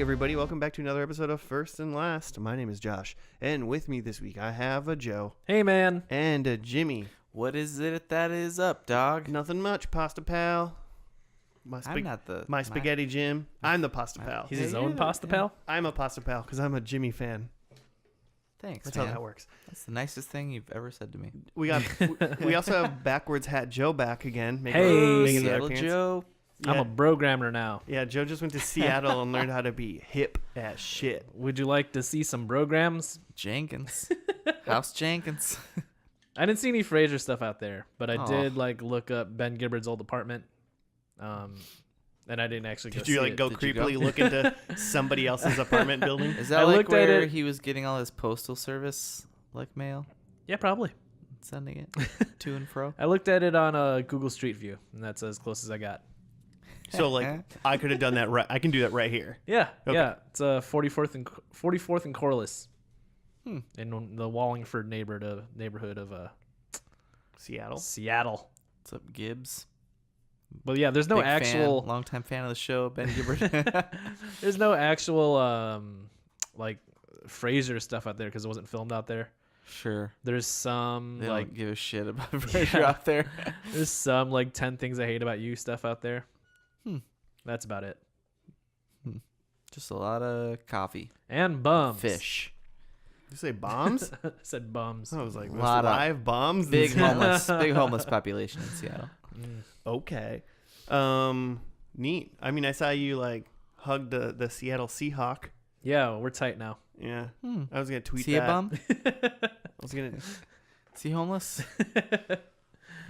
everybody, welcome back to another episode of First and Last. My name is Josh, and with me this week I have a Joe. Hey, man. And a Jimmy. What is it that is up, dog? Nothing much, Pasta Pal. My spaghetti Jim. I'm the Pasta Pal. He's his own Pasta Pal? I'm a Pasta Pal because I'm a Jimmy fan. Thanks, That's man. how that works. That's the nicest thing you've ever said to me. We also have Backwards Hat Joe back again. Hey, making an Seattle appearance. Joe. Yeah. I'm a programmer now. Yeah, Joe just went to Seattle and learned how to be hip as shit. Would you like to see some programs? Jenkins. House Jenkins. I didn't see any Frasier stuff out there, but I did look up Ben Gibbard's old apartment. And I didn't actually go Did you see it. go Did creepily you go? look into somebody else's apartment building? Is that I like looked at where it- he was getting all his postal service mail? Yeah, probably. Sending it to and fro? I looked at it on Google Street View, and that's as close as I got. So I could have done that right. I can do that right here. Yeah, Okay. yeah. It's 44th and Corliss in the Wallingford neighborhood of Seattle. Seattle. What's up, Gibbs? But yeah, there's no Big actual fan, longtime fan of the show, Ben Gibbard. there's no actual Frasier stuff out there because it wasn't filmed out there. Sure. There's some They don't give a shit about Yeah. Frasier out there. there's some 10 things I hate about you stuff out there. That's about it. Just a lot of coffee. And bums. Fish. Did you say bombs? I said bums. I was like, A lot of live bombs. Big homeless population in Seattle. Okay. Neat. I mean, I saw you hug the Seattle Seahawk. Yeah, we're tight now. Yeah. I was gonna tweet See that. a bum? I was gonna. See homeless?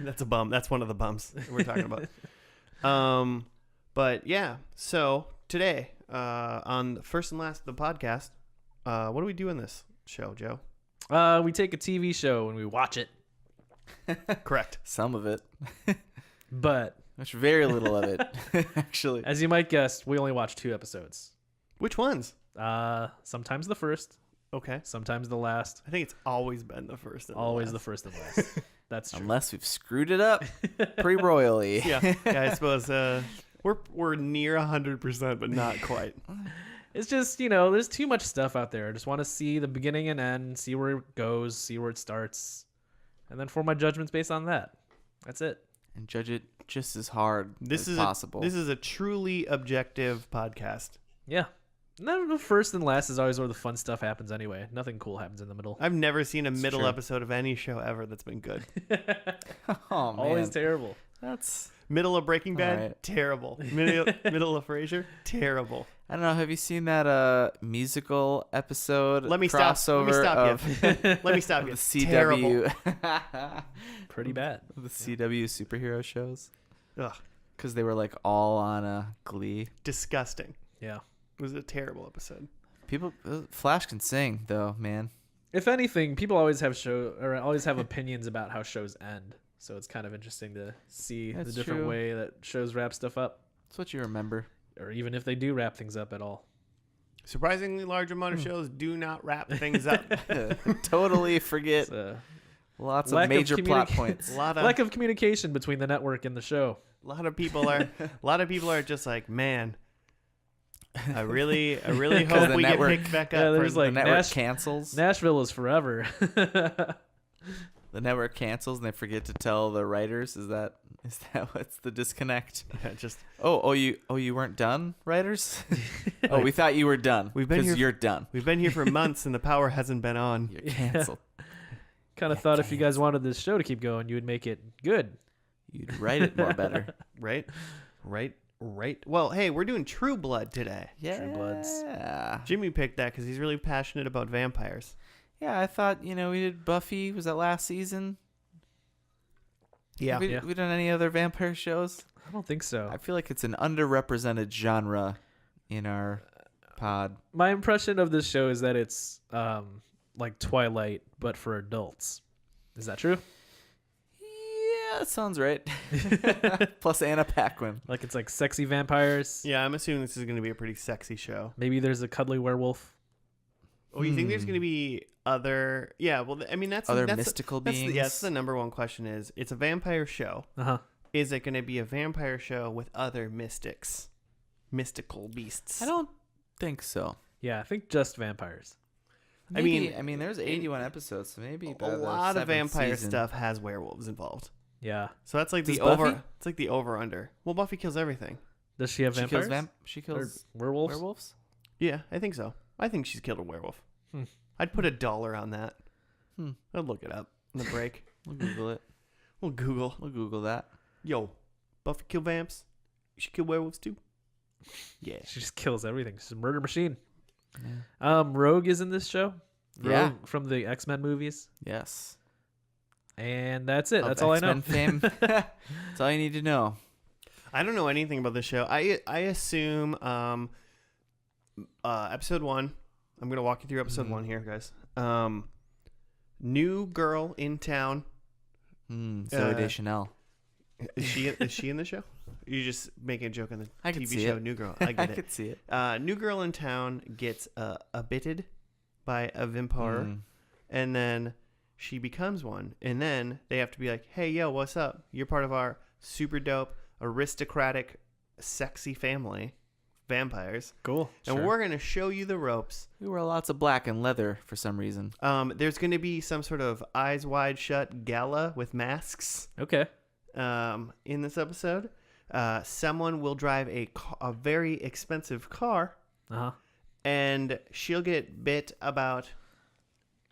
That's a bum. That's one of the bums that we're talking about. But yeah. So today, on First and Last, the podcast, what do we do in this show, Joe? We take a TV show and we watch it, Correct. Some of it. but Much very little of it, actually. as you might guess, we only watch 2 episodes. Which ones? Sometimes the first, Okay. sometimes the last, I think it's always been the first. And always the the first and last. That's true. Unless we've screwed it up pretty royally. yeah. I suppose we're near 100%, but not quite. It's just, there's too much stuff out there. I just want to see the beginning and end, see where it goes, see where it starts, and then form my judgments based on that. That's it. And judge it just as hard as possible. This is a truly objective podcast. Yeah. No, the first and last is always where the fun stuff happens anyway. Nothing cool happens in the middle. I've never seen a It's middle true. episode of any show ever that's been good. Oh, man. Always terrible. That's... Middle of Breaking Bad, All right. terrible. Middle of Frasier, terrible. I don't know. Have you seen that musical episode Let me stop crossover you. Let me stop of you. the Terrible. CW? Pretty bad. The CW superhero shows? Ugh, Because they were all on Glee. disgusting. Yeah. It was a terrible episode. Flash can sing, though, man. If anything, people always have opinions about how shows end. So it's kind of interesting to see That's the different true. way that shows wrap stuff up, That's what you remember. or even if they do wrap things up at all. Surprisingly large amount of shows do not wrap things up. Totally forget It's lots lack of of major plot points. A lot of lack of communication between the network and the show. people are just like, man, I really hope the we network- get picked back Yeah, up. there's for The like network Nash- cancels. Nashville is forever. The network cancels and they forget to tell the writers. Is that what's the disconnect? just You weren't done, writers? We thought you were done. We've been here- You're done. we've been here for months and the power hasn't been on. You're canceled. Kind of thought if you guys wanted this show to keep going, you would make it good. You'd write it more better. Right. Well, hey, we're doing True Blood today. Yeah. True Bloods. Jimmy picked that because he's really passionate about vampires. Yeah, I thought, we did Buffy. Was that last season? Yeah. Have we done any other vampire shows? I don't think so. I feel like it's an underrepresented genre in our pod. My impression of this show is that it's like Twilight, but for adults. Is that true? Yeah, that sounds right. Plus Anna Paquin. Like it's like sexy vampires. Yeah, I'm assuming this is going to be a pretty sexy show. Maybe there's a cuddly werewolf. Oh, you think there's going to be other... Yeah, well, I mean, that's Mystical beings. That's the number one question is, it's a vampire show. Uh-huh. Is it going to be a vampire show with other mystical beasts? I don't think so. Yeah, I think just vampires. Maybe, I mean, there's 81 episodes, so maybe A lot of vampire stuff has werewolves involved. Yeah. So that's like Does the over. Buffy? It's like the over under. Well, Buffy kills everything. Does she have She vampires? kills she kills Or werewolves? werewolves. Yeah, I think so. I think she's killed a werewolf. Hmm. I'd put $1 on that. Hmm. I'd look it up in the break. We'll Google it. We'll Google. We'll Google that. Yo, Buffy kill vamps. You should kill werewolves too. Yeah. She just kills everything. She's a murder machine. Yeah. Rogue is in this show. Rogue Yeah. from the X-Men movies. Yes. And that's it. Of That's all I know. X-Men fame. That's all you need to know. I don't know anything about this show. I assume episode 1. I'm gonna walk you through episode 1 here, guys. New girl in town. Zoe Deschanel. Is she in the show? You just making a joke on the I could TV see show it. New Girl. I get I it. could see it. New girl in town gets bitted by a vampire, and then she becomes one, and then they have to be like, "Hey, yo, what's up? You're part of our super dope, aristocratic, sexy family, vampires, Cool. and we're gonna show you the ropes." We wear lots of black and leather for some reason. There's gonna be some sort of eyes wide shut gala with masks. Okay. In this episode, someone will drive a very expensive car. Uh-huh. And she'll get bit about,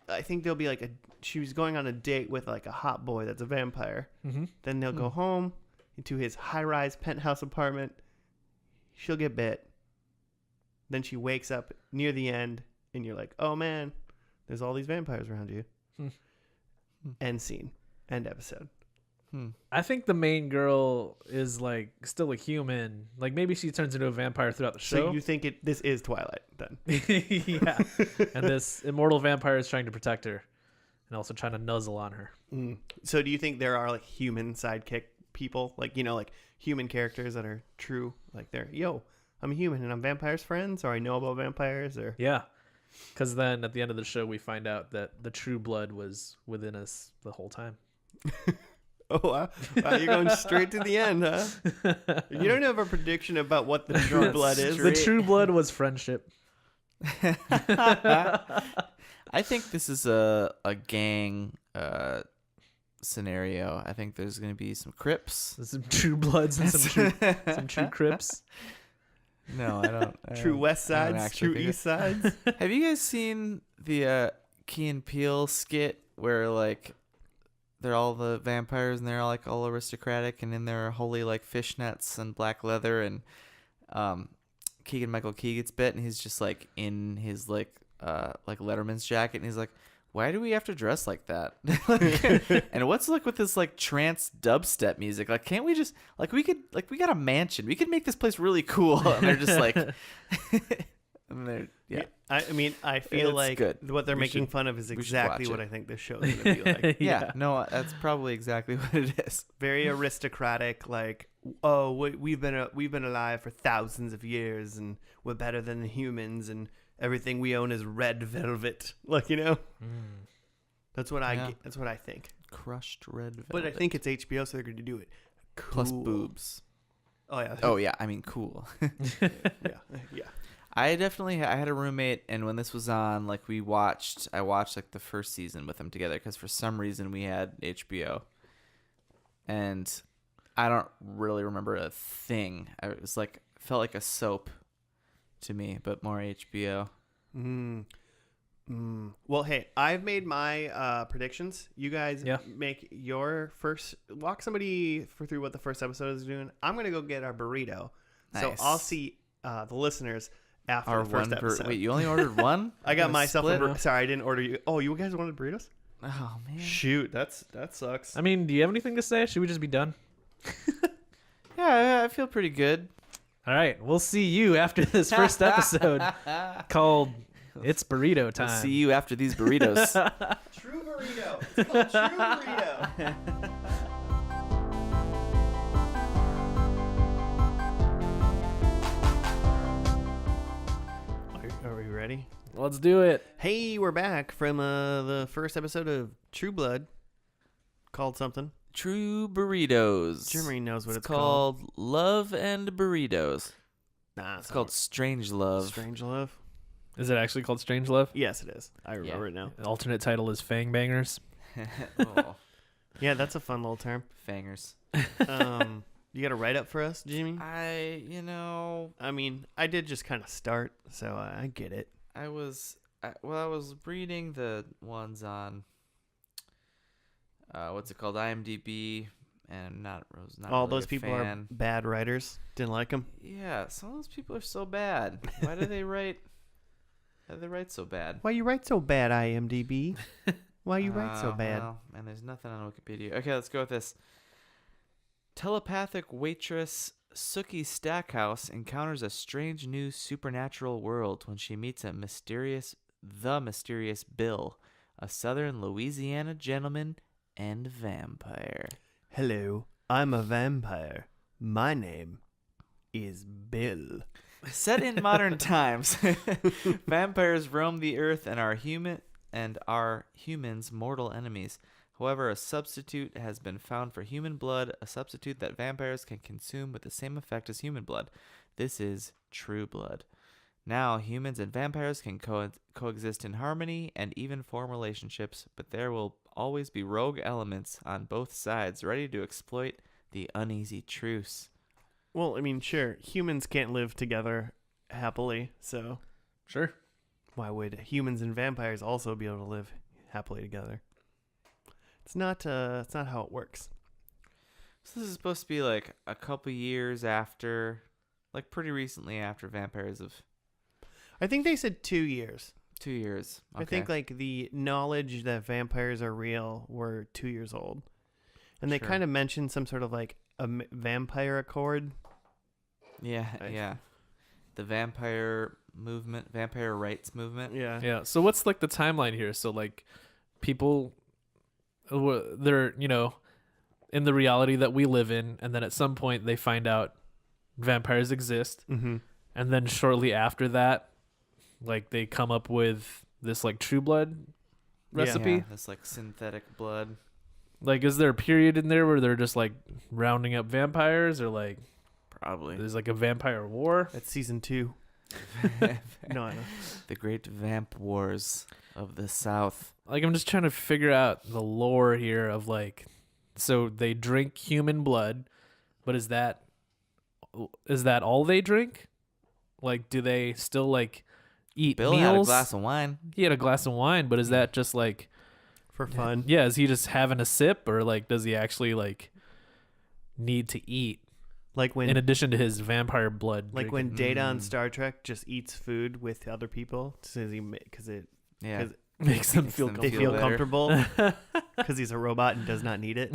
I think there'll be like she was going on a date with like a hot boy that's a vampire. Mm-hmm. Then they'll go home into his high-rise penthouse apartment. She'll get bit. Then she wakes up near the end, and you're like, oh man, there's all these vampires around you. End scene. End episode. I think the main girl is like still a human. Like maybe she turns into a vampire throughout the show. So you think this is Twilight then? Yeah. And this immortal vampire is trying to protect her and also trying to nuzzle on her. So do you think there are like human sidekick people, like, you know, like human characters that are true, like they're, yo, I'm a human and I'm vampires' friends, or I know about vampires, or Yeah. Because then at the end of the show, we find out that the true blood was within us the whole time. oh wow, you're going straight to the end, huh? You don't have a prediction about what the true blood is. The true blood was friendship. I think this is a gang scenario. I think there's going to be some Crips. There's some true bloods and some true Crips. No, I don't. True West I don't Sides, actually true think East Sides. Have you guys seen the Key and Peele skit where like they're all the vampires and they're like all aristocratic and in their holy like fishnets and black leather, and Keegan Michael Key gets bit and he's just like in his like Letterman's jacket and he's like, why do we have to dress like that? And what's like with this like trance dubstep music? Like, can't we just like we got a mansion. We could make this place really cool. And they're just like, and they're, yeah. I mean, I feel It's like good. what they're We making should- fun of is should exactly watch what it. I think this show is going to be like. Yeah, no, that's probably exactly what it is. Very aristocratic, like, oh, we've been alive for thousands of years, and we're better than the humans, and everything we own is red velvet. Like, you know, that's what Yeah. that's what I think. Crushed red velvet. But I think it's HBO, so they're going to do it cool. Plus boobs. Oh yeah. Oh yeah, I mean cool. yeah. I had a roommate, and when this was on, like I watched like the first season with him together because for some reason we had HBO, and I don't really remember a thing. It was like felt like a soap to me, but more HBO. Well, hey, I've made my predictions. You guys make your first. Walk somebody through what the first episode is doing. I'm gonna go get our burrito, so Nice. I'll see the listeners after Our the first one episode. wait, you only ordered one? I got Gonna myself split? a burrito. Sorry, I didn't order you. Oh, you guys wanted burritos? Oh man. Shoot, that sucks. I mean, do you have anything to say? Should we just be done? Yeah, I feel pretty good. All right, we'll see you after this first episode called It's Burrito Time. I'll see you after these burritos. True burrito. It's called True Burrito. Are we ready? Let's do it. Hey, we're back from the first episode of True Blood, called something. True burritos. Jeremy knows what it's called. Love and burritos. Nah, It's called Strange Love. Strange Love. Is it actually called Strange Love? Yes, it is. I remember it now. The alternate title is Fang Bangers. Oh, Yeah, that's a fun little term. fangers. You got a write up for us, Jimmy? I mean, I did just kind of start, so I get it. I was reading the ones on what's it called, IMDb, and not All really those a people fan. are bad writers. Didn't like them. Yeah, some of those people are so bad. Why do they write? Why do they write so bad? Why you write so bad, IMDb? Why you write so bad? Well, and there's nothing on Wikipedia. Okay, let's go with this. Telepathic waitress Sookie Stackhouse encounters a strange new supernatural world when she meets the mysterious Bill, a southern Louisiana gentleman and vampire. Hello, I'm a vampire. My name is Bill. Set in modern times, vampires roam the earth and are humans' mortal enemies. However, a substitute has been found for human blood, a substitute that vampires can consume with the same effect as human blood. This is true blood. Now, humans and vampires can coexist in harmony and even form relationships, but there will always be rogue elements on both sides ready to exploit the uneasy truce. Well, I mean, sure, humans can't live together happily, so Sure. why would humans and vampires also be able to live happily together? It's not how it works. So this is supposed to be like a couple years after, like pretty recently after vampires have I think they said 2 years. 2 years. Okay. I think like the knowledge that vampires are real were 2 years old. And they Sure. kind of mentioned some sort of like a vampire accord. Yeah, yeah. The vampire movement, vampire rights movement. Yeah. Yeah. So what's like the timeline here? So like people, they're in the reality that we live in, and then at some point they find out vampires exist, Mm-hmm. and then shortly after that, like they come up with this like True Blood recipe. Yeah, this like synthetic blood. Like, is there a period in there where they're just like rounding up vampires, or like Probably. there's like a vampire war? That's season 2. No, I don't. The Great Vamp Wars of the South. Like, I'm just trying to figure out the lore here of like, so they drink human blood, but is that all they drink? Like, do they still like eat Bill meals? had a glass of wine. He had a glass of wine, but is that just like, For fun. yeah, is he just having a sip, or like does he actually like need to eat Like when in addition to his vampire blood? like drinking? when Data on Star Trek just eats food with other people because it Yeah. 'cause makes them feel them they feel comfortable. feel better. comfortable because he's a robot and does not need it.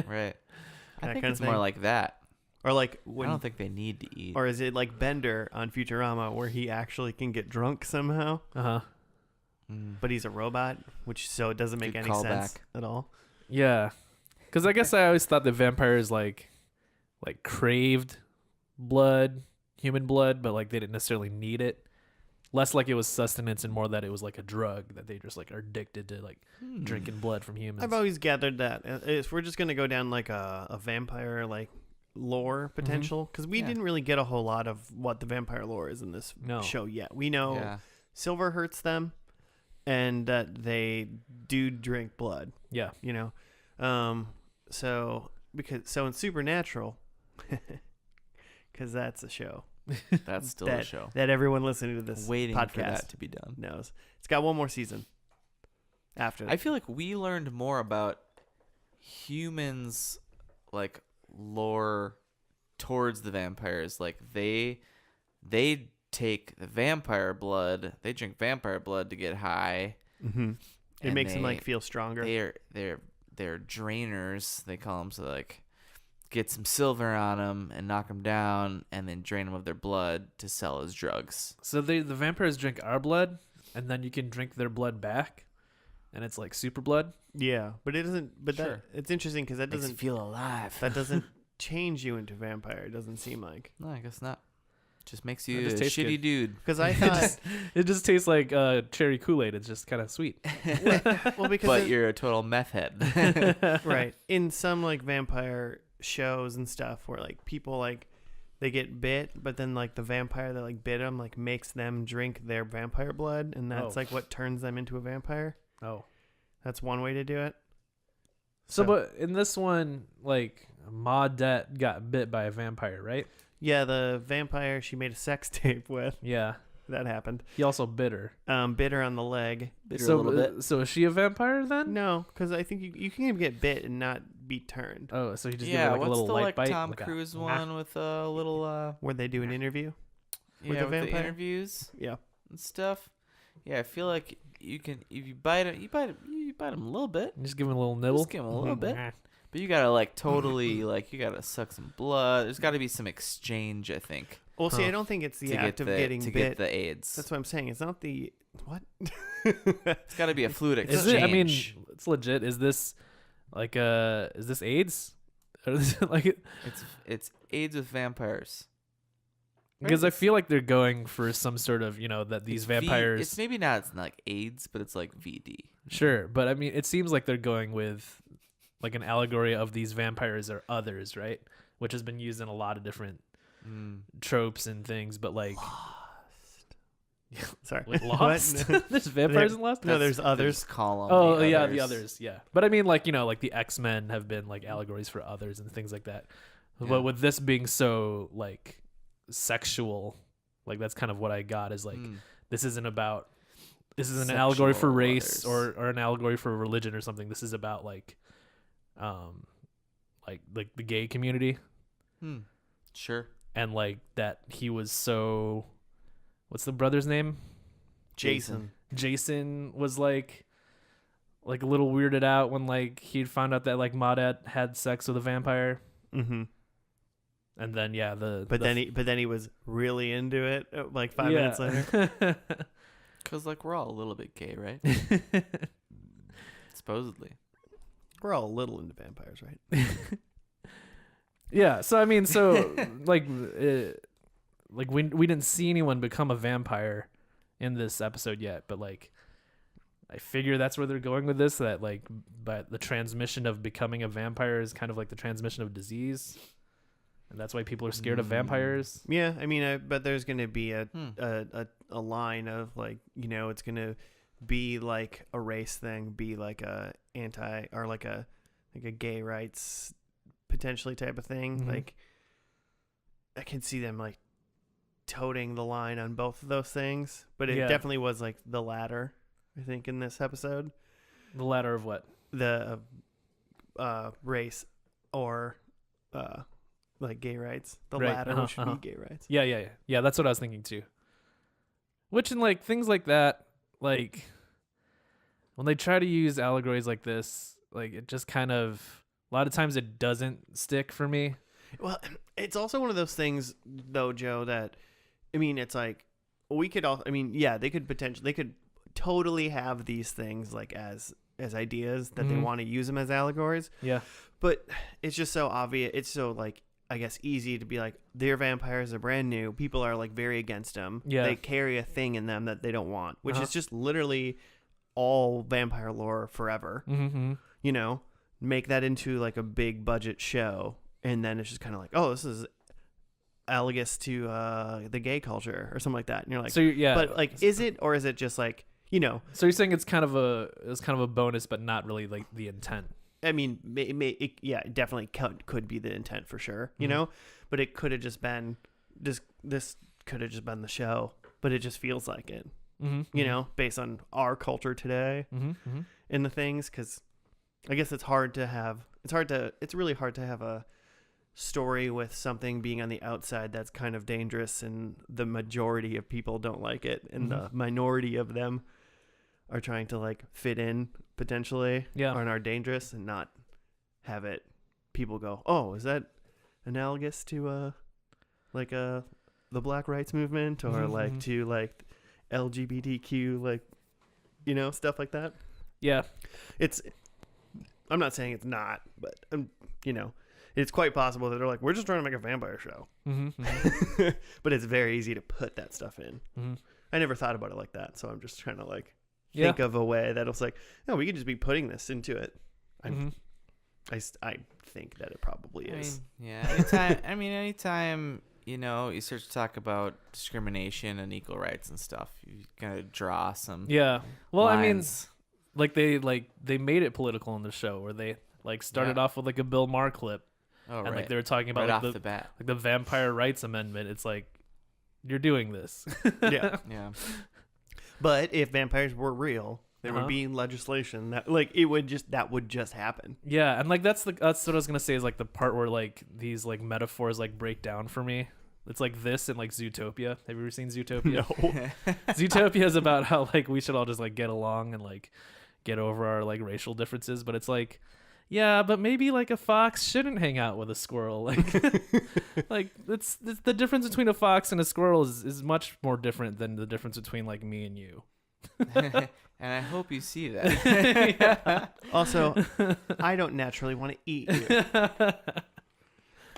Right. I That think kind of it's more thing. like that. Or like I when, don't think they need to eat. or is it like Bender on Futurama where he actually can get drunk somehow, Uh-huh. but he's a robot, which so it doesn't make Good any sense callback. at all. Yeah, because I guess I always thought that vampires like craved blood, human blood, but like they didn't necessarily need it. Less like it was sustenance and more that it was like a drug that they just like are addicted to, like drinking blood from humans. I've always gathered that if we're just gonna go down like a vampire like lore potential, because we Yeah. didn't really get a whole lot of what the vampire lore is in this No. show yet. We know Yeah. silver hurts them, and that they do drink blood. Yeah. So in Supernatural, because that's a show That's still that, a show. that everyone listening to this Waiting podcast for that to be done. knows. It's got one more season after. I feel like we learned more about humans, like lore towards the vampires. Like they take the vampire blood. They drink vampire blood to get high. Mm-hmm. It and makes them they- like feel stronger. They're drainers. They call them, so like get some silver on them and knock them down, and then drain them of their blood to sell as drugs. So the vampires drink our blood, and then you can drink their blood back, and it's like super blood. Yeah, but it doesn't. But Sure. it's interesting because that Makes you doesn't feel alive. that doesn't change you into vampire. It doesn't seem like. No, I guess not. Just makes you just a tastes shitty good. dude. Because I thought, It just tastes like cherry Kool-Aid. It's just kind of sweet. well, because But you're a total meth head. right in some like vampire shows and stuff where like people like they get bit, but then like the vampire that like bit them like makes them drink their vampire blood, and that's like what turns them into a vampire. Oh, that's one way to do it. So, but in this one, like Maudette got bit by a vampire, right? Yeah, the vampire she made a sex tape with. Yeah, that happened. He also bit her. Bit her on the leg. Bit her a little bit. So is she a vampire then? No, because I think you can get bit and not be turned. Oh, so he just gave her like a little light bite. What's the Tom Cruise one with a little where they do an interview? With the vampire? The interviews. Yeah. And stuff. Yeah, I feel like you can if you bite him, you bite him a little bit. Just give him a little nibble. Just give him a little bit. But you gotta like totally like you gotta suck some blood. There's got to be some exchange, I think. Well, see, I don't think it's the act of getting bit. Get the AIDS. That's what I'm saying. It's not the what. It's got to be a fluid exchange. Is it? I mean, it's legit. Is this like is this AIDS? Or is it like it's AIDS with vampires. Because I feel like they're going for some sort of, that these vampires. It's maybe not. It's not like AIDS, but it's like VD. Sure, but I mean, it seems like they're going with like an allegory of these vampires are others, right? Which has been used in a lot of different tropes and things, but like. Sorry, like Lost. There's vampires in Lost. No, there's others. Oh yeah, the others. Yeah, but I mean, like like the X-Men have been like allegories for others and things like that. Yeah. But with this being so like sexual, like that's kind of what I got is like this isn't about. This isn't an allegory for race or an allegory for religion or something. This is about like the gay community. Sure. And like that he was so. What's the brother's name? Jason. Jason was like a little weirded out when like he'd found out that like Maudette had sex with a vampire. Mm-hmm. And then then he was really into it like 5 minutes later. Cause like we're all a little bit gay, right? Supposedly. We're all a little into vampires, right? Yeah. So I mean, like we didn't see anyone become a vampire in this episode yet, but like I figure that's where they're going with this. That like, but the transmission of becoming a vampire is kind of like the transmission of disease, and that's why people are scared of vampires. Yeah, I mean, but there's gonna be a line of like it's gonna be like a race thing, be like a anti or like a gay rights potentially type of thing. Mm-hmm. Like I can see them like toting the line on both of those things, but it definitely was like the latter, I think, in this episode. The latter of what? The race or like gay rights. The latter, which would be gay rights. Yeah. That's what I was thinking too. Which in like things like that, like when they try to use allegories like this, like it just kind of a lot of times it doesn't stick for me. Well, it's also one of those things though, Joe, that I mean, it's like we could all. I mean, yeah, they could totally have these things like as ideas that they want to use them as allegories. Yeah, but it's just so obvious. It's so like I guess easy to be like they're vampires, are brand new. People are like very against them. Yeah, they carry a thing in them that they don't want, which is just literally all vampire lore forever. Mm-hmm. Make that into like a big budget show, and then it's just kind of like, oh, this is analogous to the gay culture or something like that, and you're like, but like, is it, or is it just like, so you're saying it's kind of a bonus, but not really like the intent? I mean, it definitely could be the intent for sure, but it could have just been this could have just been the show, but it just feels like it, based on our culture today and the things, because I guess it's really hard to have a story with something being on the outside that's kind of dangerous, and the majority of people don't like it, and the minority of them are trying to like fit in potentially, and are dangerous, and not have it people go, oh, is that analogous to the Black Rights Movement, or like to like LGBTQ, like stuff like that. I'm not saying it's not, but it's quite possible that they're like, we're just trying to make a vampire show. But it's very easy to put that stuff in. I never thought about it like that, so I'm just trying to like think of a way that was like, no, we could just be putting this into it. I think that it probably is. Anytime you know, you start to talk about discrimination and equal rights and stuff, you gotta draw some Yeah. Well, lines. I mean, they made it political in the show where they like started off with like a Bill Maher clip, oh, and like they were talking about right like off the bat. like the Vampire Rights Amendment. It's like you're doing this. Yeah. Yeah. But if vampires were real, there Uh-huh. would be legislation that would just happen. Yeah, and like that's what I was gonna say is like the part where like these like metaphors like break down for me. It's like this and like Zootopia. Have you ever seen Zootopia? No. Zootopia is about how like we should all just like get along and like get over our like racial differences, but it's like, yeah, but maybe like a fox shouldn't hang out with a squirrel. Like, like it's the difference between a fox and a squirrel is much more different than the difference between like me and you. And I hope you see that. Yeah. Also, I don't naturally want to eat you.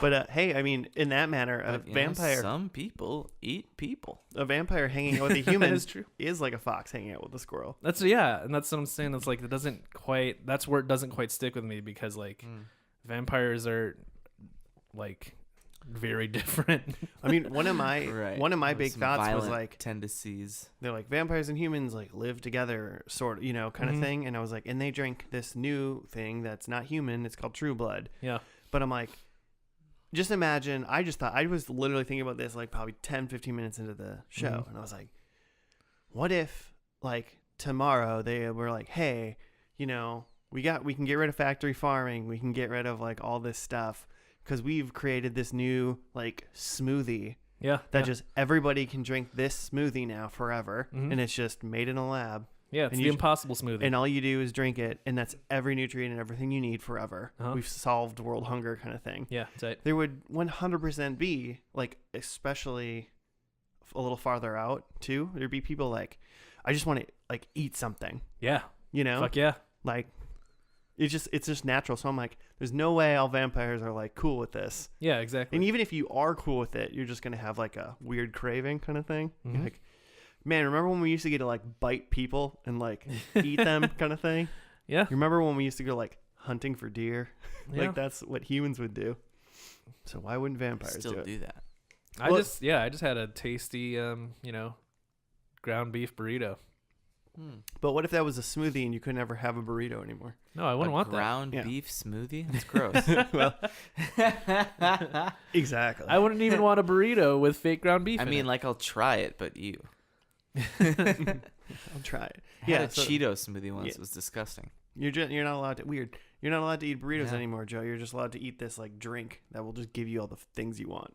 But hey, I mean, in that manner, a But, you know, vampire, some people eat people. a vampire hanging out with a That human is true. is like a fox hanging out with a squirrel. And that's what I'm saying. It's like it doesn't quite. That's where it doesn't quite stick with me because like vampires are like very different. I mean, one of my Right. big With some thoughts was violent like, tendencies. they're like vampires and humans like live together, sort of, kind of Mhm. thing. And I was like, and they drink this new thing that's not human. It's called True Blood. Yeah. But I'm like, just imagine, I was literally thinking about this like probably 10, 15 minutes into the show. Mhm. And I was like, what if like tomorrow they were like, hey, we can get rid of factory farming. We can get rid of like all this stuff because we've created this new like smoothie Yeah. that just everybody can drink this smoothie now forever. Mhm. And it's just made in a lab. Yeah, it's and the you- impossible smoothie. And all you do is drink it. And that's every nutrient and everything you need forever. Uh-huh. We've solved world hunger kind of thing. Yeah, it's it. There would 100% be like, especially a little farther out too, there'd be people like, I just want to like eat something, Yeah. Fuck yeah. like it's just natural. So I'm like, there's no way all vampires are like cool with this. Yeah, exactly. And even if you are cool with it, you're just gonna have like a weird craving kind of thing. You're Mhm. like, man, remember when we used to get to like bite people and like eat them kind of thing? Yeah. You remember when we used to go like hunting for deer? Yeah. Like that's what humans would do. So why wouldn't vampires Still do it? do that. I Well- just had a tasty ground beef burrito. But what if that was a smoothie and you could never have a burrito anymore? No, I wouldn't want that. Ground Yeah. beef smoothie? That's gross. Well, exactly. I wouldn't even want a burrito with fake ground beef. I in mean, it. like, I'll try it, but you. I'll try it. I had Yeah, a so Cheeto smoothie once. Yeah. It was disgusting. you're not allowed to You're not allowed to eat burritos Yeah. anymore, Joe. You're just allowed to eat this like drink that will just give you all the things you want,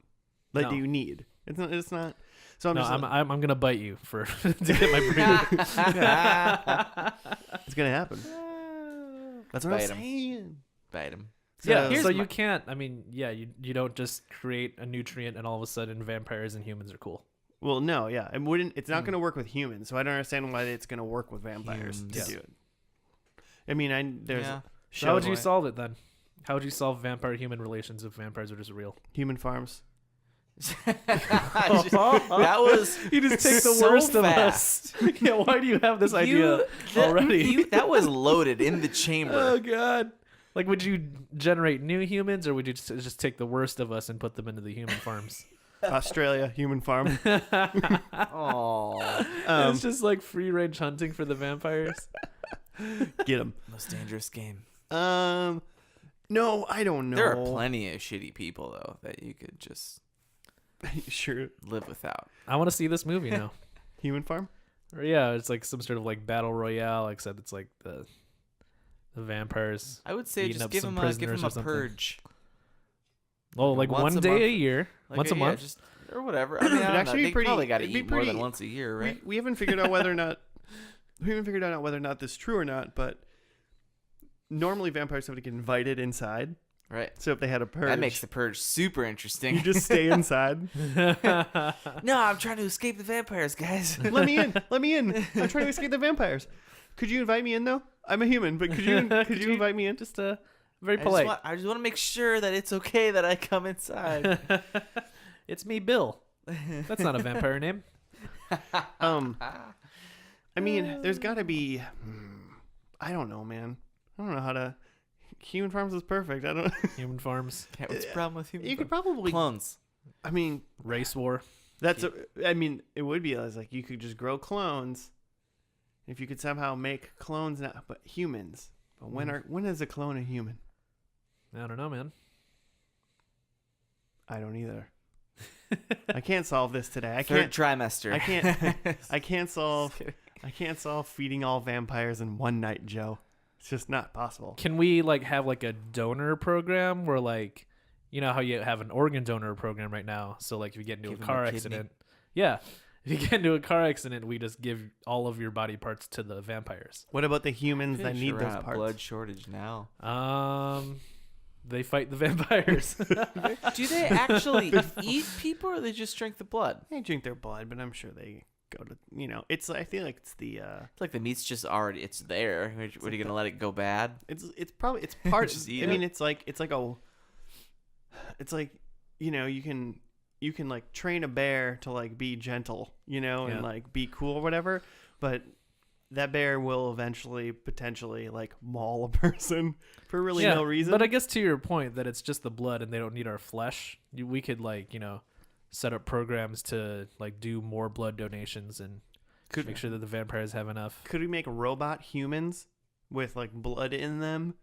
like No. that you need. It's not. It's not. So I'm no, just. I'm gonna bite you for to get my burrito. It's gonna happen. That's what I'm Bite 'em. saying. Bite him. Yeah, So- so you can't. I mean, yeah, you don't just create a nutrient and all of a sudden vampires and humans are cool. Well, no, yeah, it wouldn't. It's not going to work with humans, so I don't understand why it's going to work with vampires Humans. to do it. I mean, there's Yeah. So how would you shows- solve it then? How would you solve vampire-human relations if vampires are just real? human farms. That was You just take the so worst fast. of us. Yeah, why do you have this idea already? That was loaded in the chamber. Oh god! Like, would you generate new humans, or would you just take the worst of us and put them into the human farms? Australia, human farm. Oh, It's just like free-range hunting for the vampires. Get them. most dangerous game. No, I don't know. There are plenty of shitty people though that you could just Sure. live without. I want to see this movie now. Human farm? Or yeah, it's like some sort of like battle royale, except it's like the vampires. I would say Eating just up give some him prisoners a or something. purge. Oh, like Once one a day month. a year, Like once a yeah, month. just or whatever. I mean, I It'd don't know. actually be They pretty- probably got to it'd be eat more than pretty- once a year, right? We haven't figured out whether or not this is true or not, but normally vampires have to get invited inside. Right. So if they had a purge, That makes the purge super interesting. you just stay inside. No, I'm trying to escape the vampires, guys. Let me in. Let me in. I'm trying to escape the vampires. Could you invite me in though? I'm a human, but could you invite me in? Just very polite. I just want to make sure that it's okay that I come inside. It's me, Bill. That's not a vampire name. I mean, there's got to be. I don't know, man. I don't know how to. Human farms is perfect. I don't. Human farms. Yeah, what's the problem with human? You could farm? probably. clones. I mean, Race war. I mean, it would be like you could just grow clones. If you could somehow make clones, now, but humans. But when is a clone a human? I don't know, man. I don't either. I can't solve this today. Third trimester. I can't solve feeding all vampires in one night, Joe. It's just not possible. Can we like have like a donor program where like, you know how you have an organ donor program right now? So like if you get into a car accident, if you get into a car accident, we just give all of your body parts to the vampires. What about the humans that need those parts? Blood shortage now. They fight the vampires. Do they actually eat people, or they just drink the blood? They drink their blood, but I'm sure they go to, it's, I feel like it's the It's like the meat's just already, it's there. What are you gonna let it go bad? it's part Just eat I mean, it? it's like you can like train a bear to like be gentle, and like be cool or whatever, but that bear will eventually potentially like maul a person for really no reason. But I guess to your point that it's just the blood and they don't need our flesh, we could like, set up programs to like do more blood donations and make sure that the vampires have enough. Could we make robot humans with like blood in them,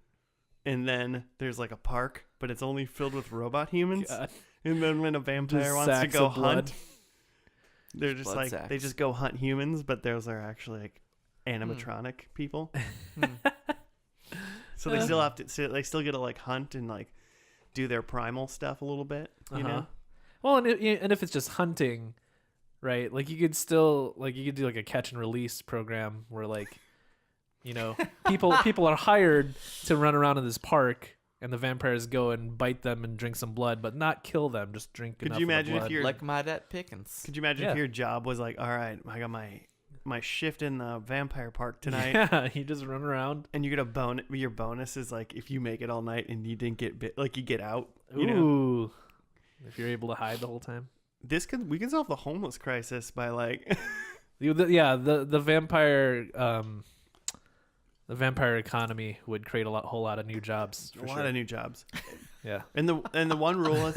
and then there's like a park, but it's only filled with robot humans? God. And then when a vampire Just wants to sacks go of blood. hunt, they're just Blood like sacks. they just go hunt humans, but those are actually like animatronic people. So they still have to. So they still get to like hunt and like do their primal stuff a little bit. You know. Well, and if it's just hunting, right? Like you could still like you could do like a catch and release program where like, people are hired to run around in this park. And the vampires go and bite them and drink some blood, but not kill them. Just drink enough of the blood. If you're Like Maudette Pickens. Could you imagine if your job was like, all right, I got my shift in the vampire park tonight. Yeah, you just run around. And you get your bonus is like if you make it all night and you didn't get bit, like you get out. Ooh. If you're able to hide the whole time. We can solve the homeless crisis by like the vampire the vampire economy would create whole lot of new jobs. A lot of new jobs. Yeah. And the one rule is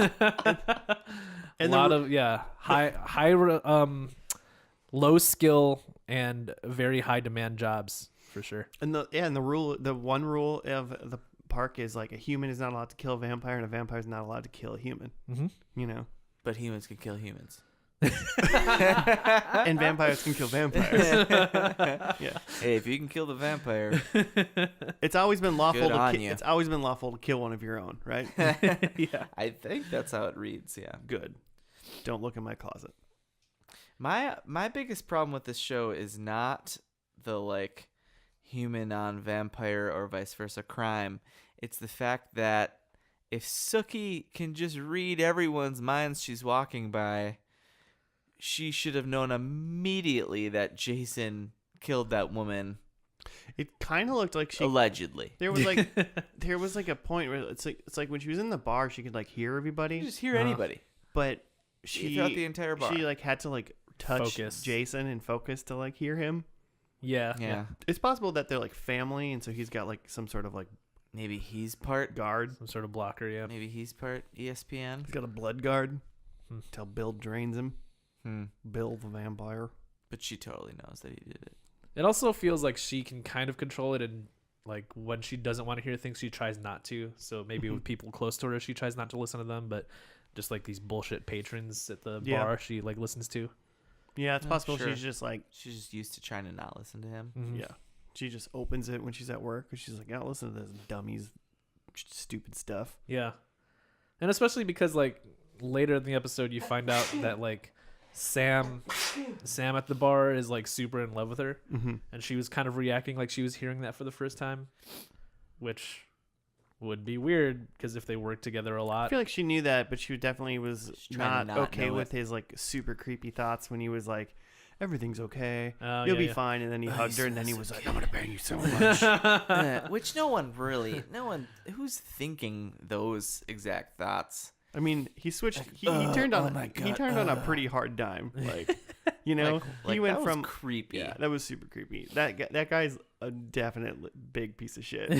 and high low skill and very high demand jobs for sure. And the one rule of the park is like a human is not allowed to kill a vampire and a vampire is not allowed to kill a human. Mm-hmm. But humans can kill humans. And vampires can kill vampires. Yeah. Hey, if you can kill the vampire, it's always been lawful It's always been lawful to kill one of your own, right? Yeah. I think that's how it reads. Yeah. Good. Don't look in my closet. My biggest problem with this show is not the like human on vampire or vice versa crime. It's the fact that if Sookie can just read everyone's minds she's walking by, she should have known immediately that Jason killed that woman. It kind of looked like she allegedly. There was like a point where it's like when she was in the bar, she could like hear everybody. You just hear anybody. But she throughout the entire bar. She like had to like touch Jason and focus to like hear him. Yeah. It's possible that they're like family, and so he's got like some sort of like maybe he's part guard, some sort of blocker. Yeah. Maybe he's part ESPN. He's got a blood guard. Till Bill drains him. Bill the vampire. But she totally knows that he did it. It also feels like she can kind of control it, and like when she doesn't want to hear things, she tries not to. So maybe with people close to her, she tries not to listen to them, but just like these bullshit patrons at the bar, she like listens to. Yeah, it's possible she's just used to trying to not listen to him. Mm-hmm. Yeah. She just opens it when she's at work because she's like, "Yeah, listen to this dummy's stupid stuff." Yeah. And especially because like later in the episode you find out that like Sam at the bar is like super in love with her, and she was kind of reacting like she was hearing that for the first time, which would be weird because if they work together a lot. I feel like she knew that, but she definitely was not okay with his like super creepy thoughts when he was like, "Everything's okay, you'll be fine," and then he hugged her, and then he was like, "I'm gonna bang you so much." Which no one who's thinking those exact thoughts. I mean, he switched. He turned on. He turned on a pretty hard dime. Like, he went from creepy. Yeah, that was super creepy. That guy's a definite big piece of shit.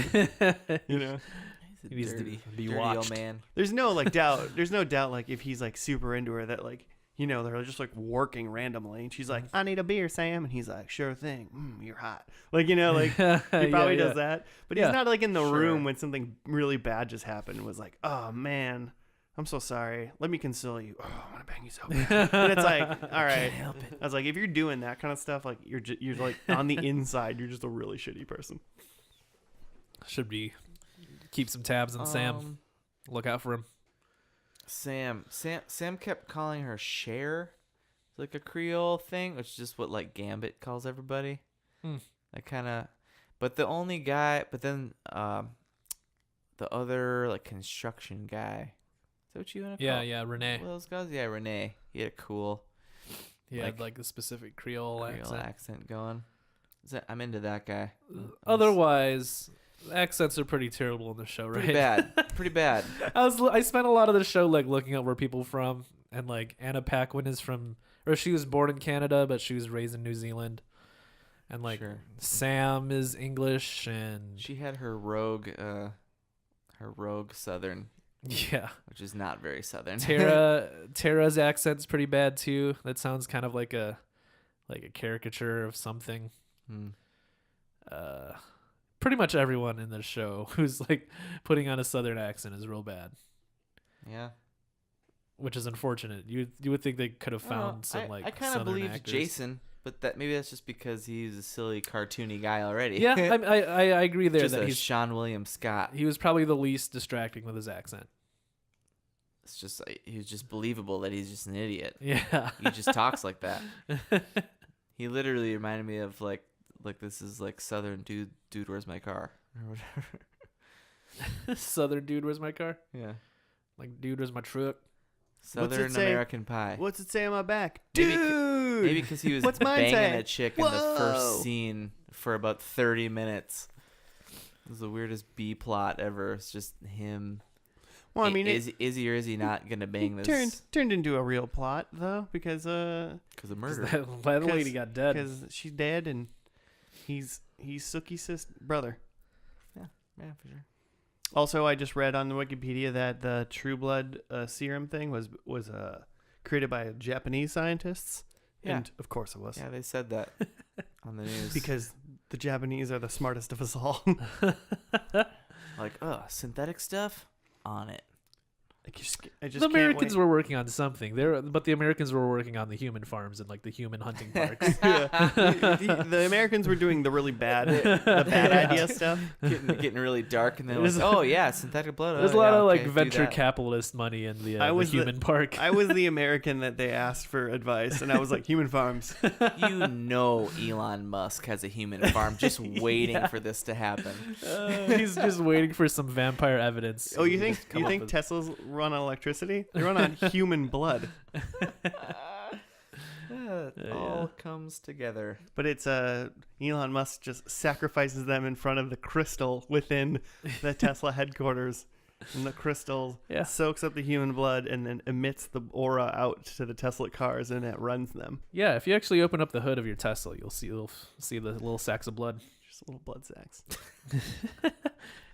He needs to dirty, be dirty watched. old man. There's no like doubt. There's no doubt like if he's like super into her that like they're just like working randomly and she's like, I need a beer, Sam, and he's like, sure thing. You're hot. Like like he probably does that, but he's not like in the room when something really bad just happened and was like, oh man, I'm so sorry. Let me console you. Oh, I want to bang you so bad. And it's like, all right. Can't help it. I was like, if you're doing that kind of stuff, like you're like on the inside, you're just a really shitty person. Should be keep some tabs on Sam. Look out for him. Sam kept calling her Cher, like a Creole thing, which is just what like Gambit calls everybody. I kind of, but the only guy, but then the other like construction guy. Is that what you want to call? Yeah, Renee. Well, those guys, yeah, Renee. He had a cool. He had like a specific Creole accent going. I'm into that guy. Otherwise, accents are pretty terrible in the show, right? Pretty bad. I spent a lot of the show like looking up where people from, and like Anna Paquin is from, or she was born in Canada, but she was raised in New Zealand, and like Sam is English, and she had her rogue Southern. Yeah, which is not very Southern. Tara's accent's pretty bad too. That sounds kind of like a caricature of something. Pretty much everyone in the show who's like putting on a Southern accent is real bad. Yeah, which is unfortunate. You would think they could have found some like. I kind of believed actors. Jason, but maybe that's just because he's a silly cartoony guy already. Yeah, I agree there. Just that a he's Sean William Scott. He was probably the least distracting with his accent. It's just he was just believable that he's just an idiot. Yeah, he just talks like that. He literally reminded me of like this is like Southern dude, where's my car or whatever. Southern dude, where's my car? Yeah, like dude, where's my truck? Southern American Pie. What's it say on my back, dude? Maybe because he was banging a chick in the first scene for about 30 minutes. It was the weirdest B plot ever. It's just him. Well, I mean, is he or is he not gonna bang this? Turned into a real plot though because of murder. That lady got dead because she's dead and he's Sookie's brother. Yeah, for sure. Also, I just read on the Wikipedia that the True Blood serum thing was created by Japanese scientists. Yeah. And of course it was. Yeah, they said that on the news. Because the Japanese are the smartest of us all. Like, synthetic stuff? On it. The Americans were working on something but the Americans were working on the human farms and like the human hunting parks. the Americans were doing the really bad, idea stuff, getting really dark, and then like, oh yeah, synthetic blood. There's a lot of like venture capitalist money in the human park. I was the American that they asked for advice, and I was like, human farms. Elon Musk has a human farm just waiting for this to happen. He's just waiting for some vampire evidence. Oh, you think Tesla's run on electricity? They run on human blood. It all comes together. But it's Elon Musk just sacrifices them in front of the crystal within the Tesla headquarters, and the crystal soaks up the human blood and then emits the aura out to the Tesla cars, and it runs them. Yeah, if you actually open up the hood of your Tesla, you'll see the little sacks of blood. Just little blood sacks.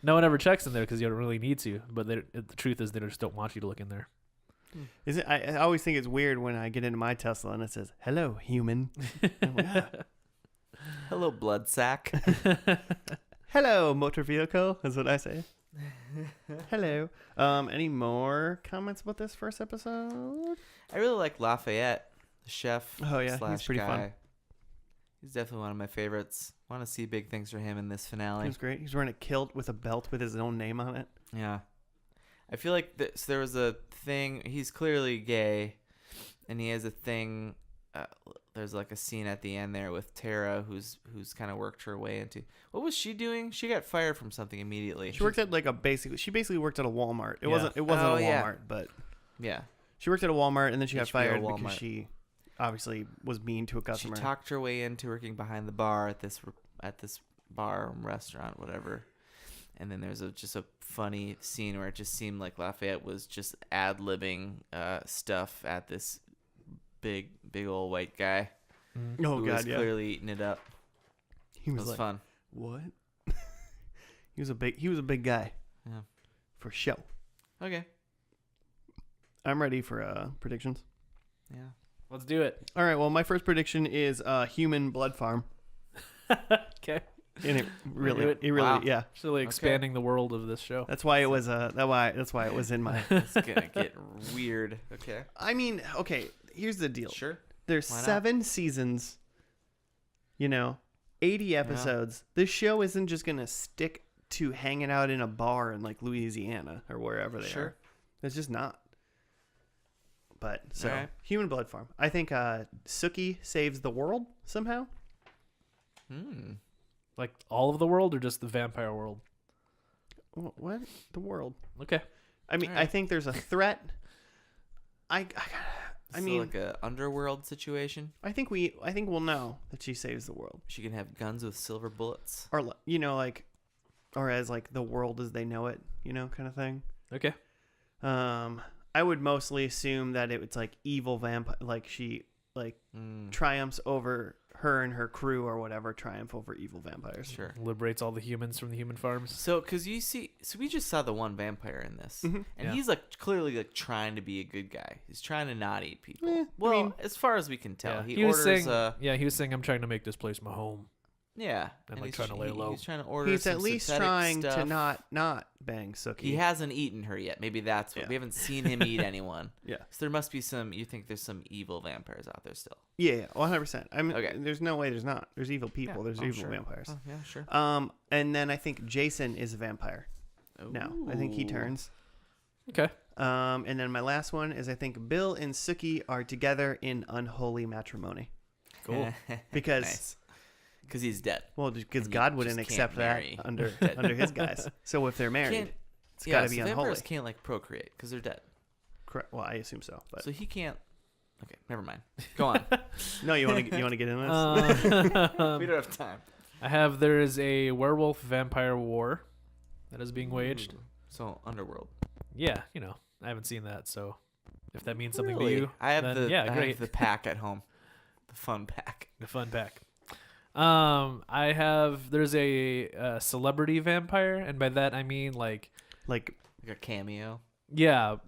No one ever checks in there because you don't really need to. But the truth is, they just don't want you to look in there. Is it? I always think it's weird when I get into my Tesla and it says, "Hello, human." I'm like, hello, blood sack. Hello, motor vehicle. Is what I say. Hello. Any more comments about this first episode? I really like Lafayette, the chef. Oh yeah, he's pretty fun. He's definitely one of my favorites. Want to see big things for him in this finale. He was great. He's wearing a kilt with a belt with his own name on it. Yeah. I feel like there was a thing. He's clearly gay, and he has a thing. There's like a scene at the end there with Tara, who's kind of worked her way into. What was she doing? She got fired from something immediately. She worked at she basically worked at a Walmart. It wasn't a Walmart, but yeah, she worked at a Walmart, and then she got fired because she obviously was mean to a customer. She talked her way into working behind the bar at this bar restaurant, whatever. And then there's just a funny scene where it just seemed like Lafayette was just ad-libbing stuff at this big old white guy. Oh who God, was clearly eating it up. He was like, fun. What? He was a big guy. Yeah. for show. Okay. I'm ready for predictions. Yeah. Let's do it. All right. Well, my first prediction is human blood farm. Okay. And it really, Wow. yeah. It's really expanding the world of this show. That's why it was that's why it was in my. It's gonna get weird. Okay. I mean, okay. Here's the deal. Sure. There's Why not? 7 seasons. 80 episodes. This show isn't just gonna stick to hanging out in a bar in like Louisiana or wherever they are. It's just not. But so Alright. human blood farm. I think Sookie saves the world somehow. Like all of the world or just the vampire world? What? The world. Okay. I mean, Alright. I think there's a threat. I So mean, like a underworld situation. I think we'll know that she saves the world, She can have guns with silver bullets. or or as like the world as they know it, kind of thing. Okay. I would mostly assume that it's like evil vampire, like she triumphs over her and her crew or whatever, triumph over evil vampires. Sure. Liberates all the humans from the human farms. So, because we just saw the one vampire in this, and Yeah. he's like clearly like trying to be a good guy. He's trying to not eat people. I Well, mean- as far as we can tell, Yeah. he was orders. saying, he was saying, I'm trying to make this place my home. Yeah, And, like, he's trying to lay low. He's trying to order. He's some at least synthetic trying to stuff. not bang Sookie. He hasn't eaten her yet. Maybe that's what Yeah. we haven't seen him eat anyone. Yeah. So there must be some. You think there's some evil vampires out there still? Yeah, 100%. I mean, Okay. there's no way there's not. There's evil people. Yeah. There's Oh, evil sure. vampires. Oh, yeah, sure. And then I think Jason is a vampire. No, I think he Ooh. turns. Okay. And then my last one is I think Bill and Sookie are together in unholy matrimony. Cool. Because Nice. Because he's dead. well, because And you God wouldn't just accept can't that marry under dead. under his guys. So if they're married, Can't- it's got to be so unholy. vampires can't like procreate because they're dead. Correct. Well, I assume so, but So he can't. Okay, never mind. Go on. no, you want to get in this? We don't have time. There is a werewolf vampire war that is being waged. Ooh. So underworld. Yeah, I haven't seen that, so if that means something Really? to you, I have then the yeah, I great. have the pack at home. The fun pack. The fun pack. There's a celebrity vampire, and by that I mean like like Like a cameo.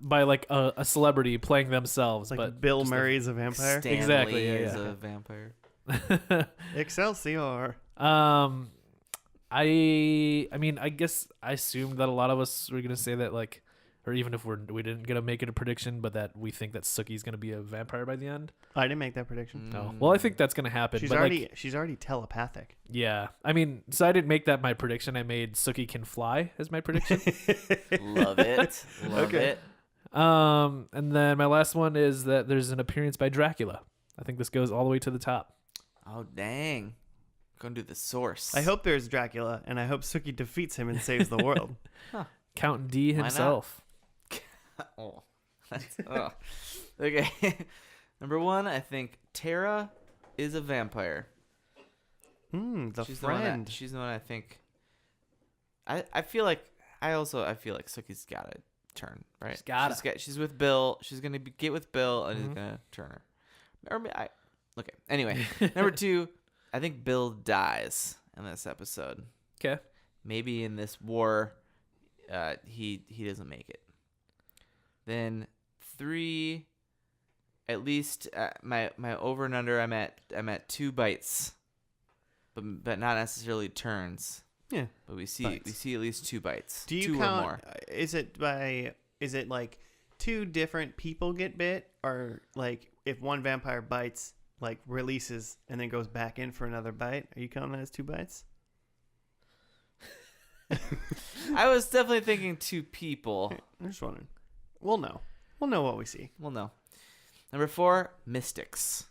by like a celebrity playing themselves, but Bill just a- Murray's a vampire. Stan Exactly, Lee yeah, is yeah. a vampire. Excelsior. I guess I assumed that a lot of us were gonna say that like, or even if we didn't gonna make it a prediction, but that we think that Sookie's gonna be a vampire by the end. I didn't make that prediction. No, well I think that's gonna happen. She's but already telepathic. yeah. So I didn't make that my prediction. I made Sookie can fly as my prediction. Love it. Love Okay. it. And then my last one is that there's an appearance by Dracula. I think this goes all the way to the top. Oh dang. Gonna do the source. I hope there's Dracula, and I hope Sookie defeats him and saves the world. Count D not? himself. Oh. Oh. Okay. Number 1, I think Tara is a vampire. The she's friend. she's the one I think. I feel like Sookie's gotta turn, right? She's gotta. She's with Bill. She's gonna get with Bill and he's gonna turn her. Okay. Anyway, number 2, I think Bill dies in this episode. Okay. Maybe in this war, he doesn't make it. Then 3, at least my over and under. I'm at 2 bites, but not necessarily turns. Yeah. But we see Bites. at least 2 bites. Do you 2 count? or more? Is it like 2 different people get bit, or like if one vampire bites, like releases and then goes back in for another bite? Are you counting that as 2 bites? I was definitely thinking 2 people. I'm just wondering. We'll know. We'll know what we see. Well, no. Number 4, mystics.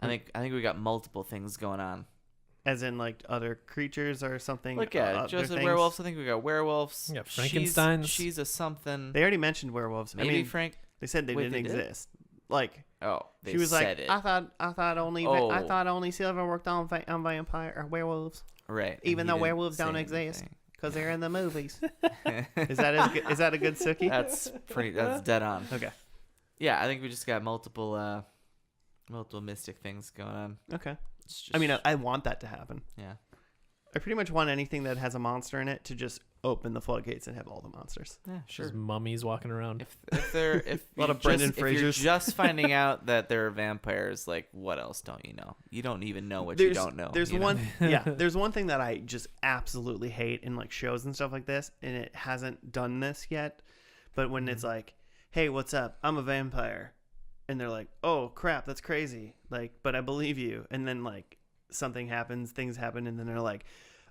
I think we got multiple things going on. As in like other creatures or something. Look at other Joseph things? werewolves. I think we got werewolves. Yeah, Frankensteins. She's a something. They already mentioned werewolves. Maybe I mean, Frank. they said they Wait, didn't they did? exist. Like Oh, they she was said like, it. I thought only Oh. Silver worked on vampire or werewolves, Right. even and though he didn't werewolves say don't exist anything. because they're in the movies. Is that a good Sookie? That's dead on. Okay. Yeah, I think we just got multiple mystic things going on. Okay. It's just, I mean, I want that to happen. yeah. I pretty much want anything that has a monster in it to just open the floodgates and have all the monsters. Yeah, sure. Just mummies walking around. If A lot of Brendan if you're Frasers. just finding out that they're vampires, like what else don't you know? You don't even know what you don't know. There's you know? one there's one thing that I just absolutely hate in like shows and stuff like this, and it hasn't done this yet. But when it's like, hey, what's up? I'm a vampire. And they're like, oh crap, that's crazy. Like, but I believe you. And then like something happens, things happen, and then they're like,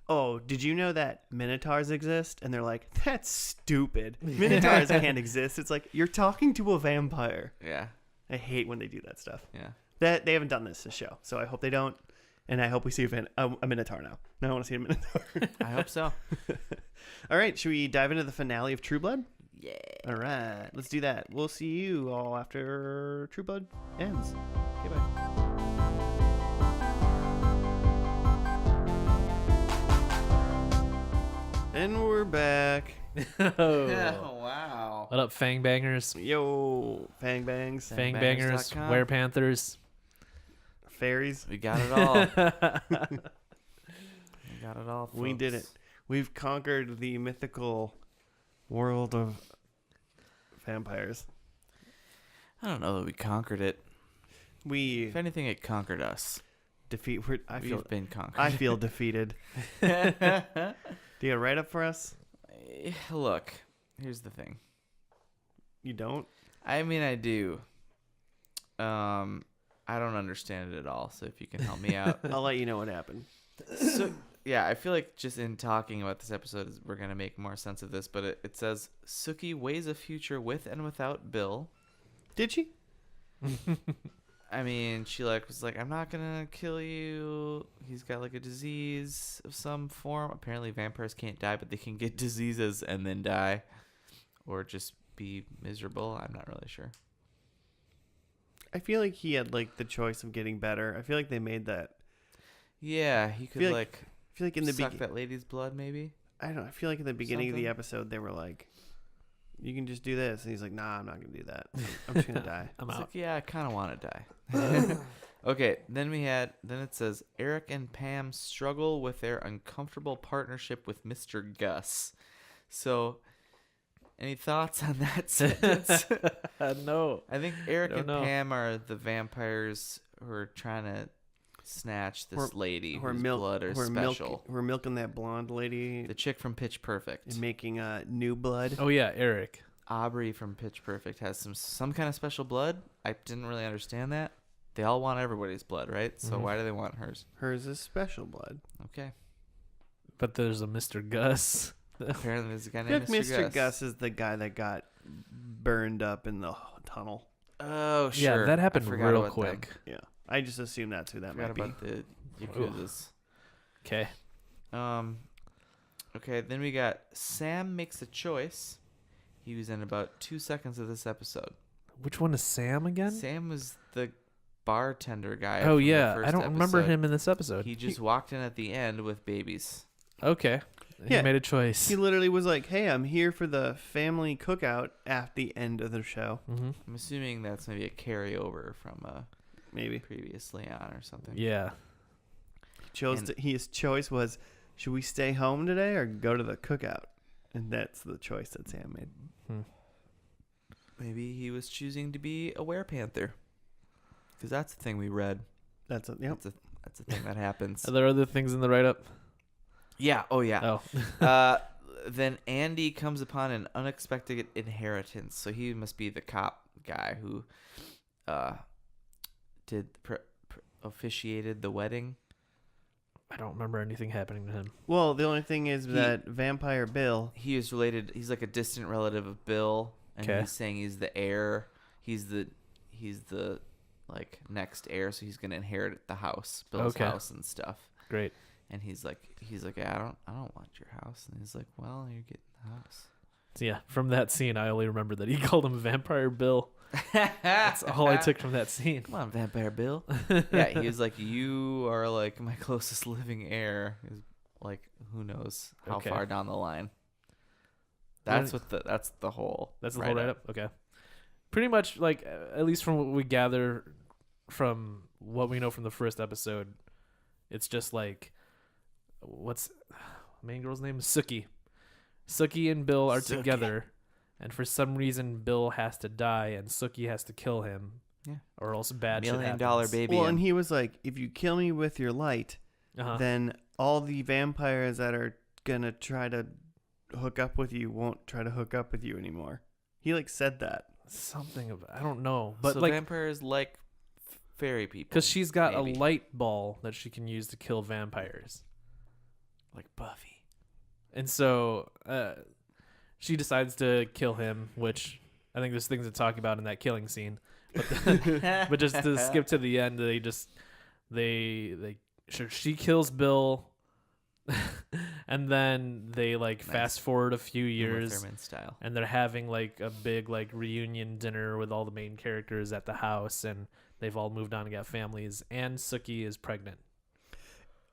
oh, did you know that minotaurs exist? And they're like, that's stupid. Minotaurs can't exist. It's like, you're talking to a vampire. Yeah. I hate when they do that stuff. Yeah. That they haven't done this show, so I hope they don't. And I hope we see a minotaur now. Now I want to see a minotaur. I hope so. All right, should we dive into the finale of True Blood? Yeah. All right, let's do that. We'll see you all after True Blood ends. Okay, bye. And we're back. Oh. Wow. What up, Fang Bangers? Yo, Fang Bangs, Fang Bangers, Fangbangers.com. Werepanthers. fairies. We got it all. We got it all. Folks. We did it. We've conquered the mythical world of vampires. I don't know that we conquered it. We If anything, it conquered us. We've been conquered. I feel defeated. Do you write up for us? Look, here's the thing. You don't? I mean, I do. I don't understand it at all. So if you can help me out. I'll let you know what happened. So yeah, I feel like just in talking about this episode, we're gonna make more sense of this. But it says Sookie weighs a future with and without Bill. Did she? I mean, she was like, I'm not gonna kill you. He's got like a disease of some form. Apparently, vampires can't die, but they can get diseases and then die, or just be miserable. I'm not really sure. I feel like he had like the choice of getting better. I feel like they made that. Yeah, he could I like feel like in the suck beginning, that lady's blood, maybe. I don't know. I feel like in the beginning of the Something. episode, they were like, "You can just do this," and he's like, "Nah, I'm not gonna do that. I'm just gonna die." I'm It's out. like, yeah, I kind of want to die. Okay, then it says Eric and Pam struggle with their uncomfortable partnership with Mr. Gus. So, any thoughts on that sentence? No. I think Eric Don't and know. Pam are the vampires who are trying to snatch this lady whose blood is special. We're milking that blonde lady The chick from Pitch Perfect. and making new blood. Oh yeah, Eric. Aubrey from Pitch Perfect has some kind of special blood. I didn't really understand that. They all want everybody's blood, right? So why do they want hers? Hers is special blood. Okay. But there's a Mr. Gus. Apparently there's a guy I feel named like Mr. Gus is the guy that got burned up in the tunnel. Oh, sure. Yeah, that happened I forgot real about quick. Yeah, I just assume that's who that Them. might Forgot be. about the Yakuzas. Okay. Okay, then we got Sam makes a choice. He was in about 2 seconds of this episode. Which one is Sam again? Sam was the bartender guy. Oh from the yeah, first I don't remember episode. him in this episode. He just walked in at the end with babies. Okay. Yeah. He made a choice. He literally was like, "Hey, I'm here for the family cookout at the end of the show." Mm-hmm. I'm assuming that's maybe a carryover from Maybe previously on or something. Yeah. His choice was, should we stay home today or go to the cookout? And that's the choice that Sam made. Maybe he was choosing to be a werepanther. Because that's the thing we read. That's That's a thing that happens. Are there other things in the write-up? Yeah. Oh, yeah. Oh. Then Andy comes upon an unexpected inheritance. So he must be the cop guy who officiated the wedding. I don't remember anything happening to him. Well, the only thing is that Vampire Bill. He is related. He's like a distant relative of Bill, and Okay. he's saying he's the heir. He's the like next heir, so he's gonna inherit the house, Bill's Okay. house and stuff. Great. And he's like, I don't want your house. And he's like, well, you're getting the house. So yeah, from that scene, I only remember that he called him Vampire Bill. That's all I took from that scene. Come on, Vampire Bill. Yeah, he was like, you are like my closest living heir. He was like, who knows how Okay. far down the line. That's the whole. That's the whole write-up? Okay. Pretty much, like, at least from what we gather from what we know from the first episode, it's just like, what's the main girl's name? Sookie. Sookie and Bill are Sookie. together, and for some reason Bill has to die and Sookie has to kill him. Yeah. Or else bad $1 shit million happens. baby. Well, and he was like, if you kill me with your light, Uh-huh. then all the vampires that are gonna try to hook up with you won't try to hook up with you anymore. He like said that. Something of I don't know, but so like vampires like fairy people. because she's got maybe. a light ball that she can use to kill vampires, Like Buffy. and so she decides to kill him, which I think there's things to talk about in that killing scene. But just to skip to the end, she kills Bill, and then they like Nice. fast forward a few Uma years, Thurman style. and they're having like a big like reunion dinner with all the main characters at the house, and they've all moved on and got families, and Sookie is pregnant.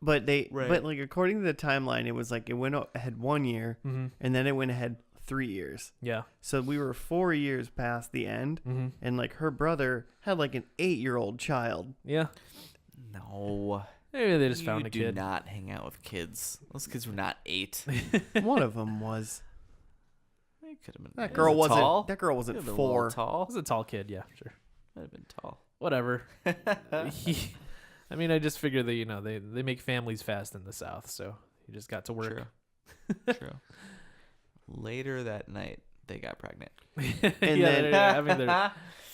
But Right. but like according to the timeline, it was like it went ahead 1 year, Mm-hmm. and then it went ahead 3 years. Yeah. So we were 4 years past the end, Mm-hmm. and like her brother had like an 8-year-old child. Yeah. No. Maybe they just you found a do kid. not hang out with kids. Those kids were not 8. One of them was. They could have been. That was girl it wasn't. tall? That girl Could wasn't have been a little 4. Tall. It was a tall kid. Yeah, sure. Might have been tall. Whatever. I mean, I just figured that they make families fast in the South, so he just got to work. True. True. Later that night, they got pregnant. And yeah, then- they're having their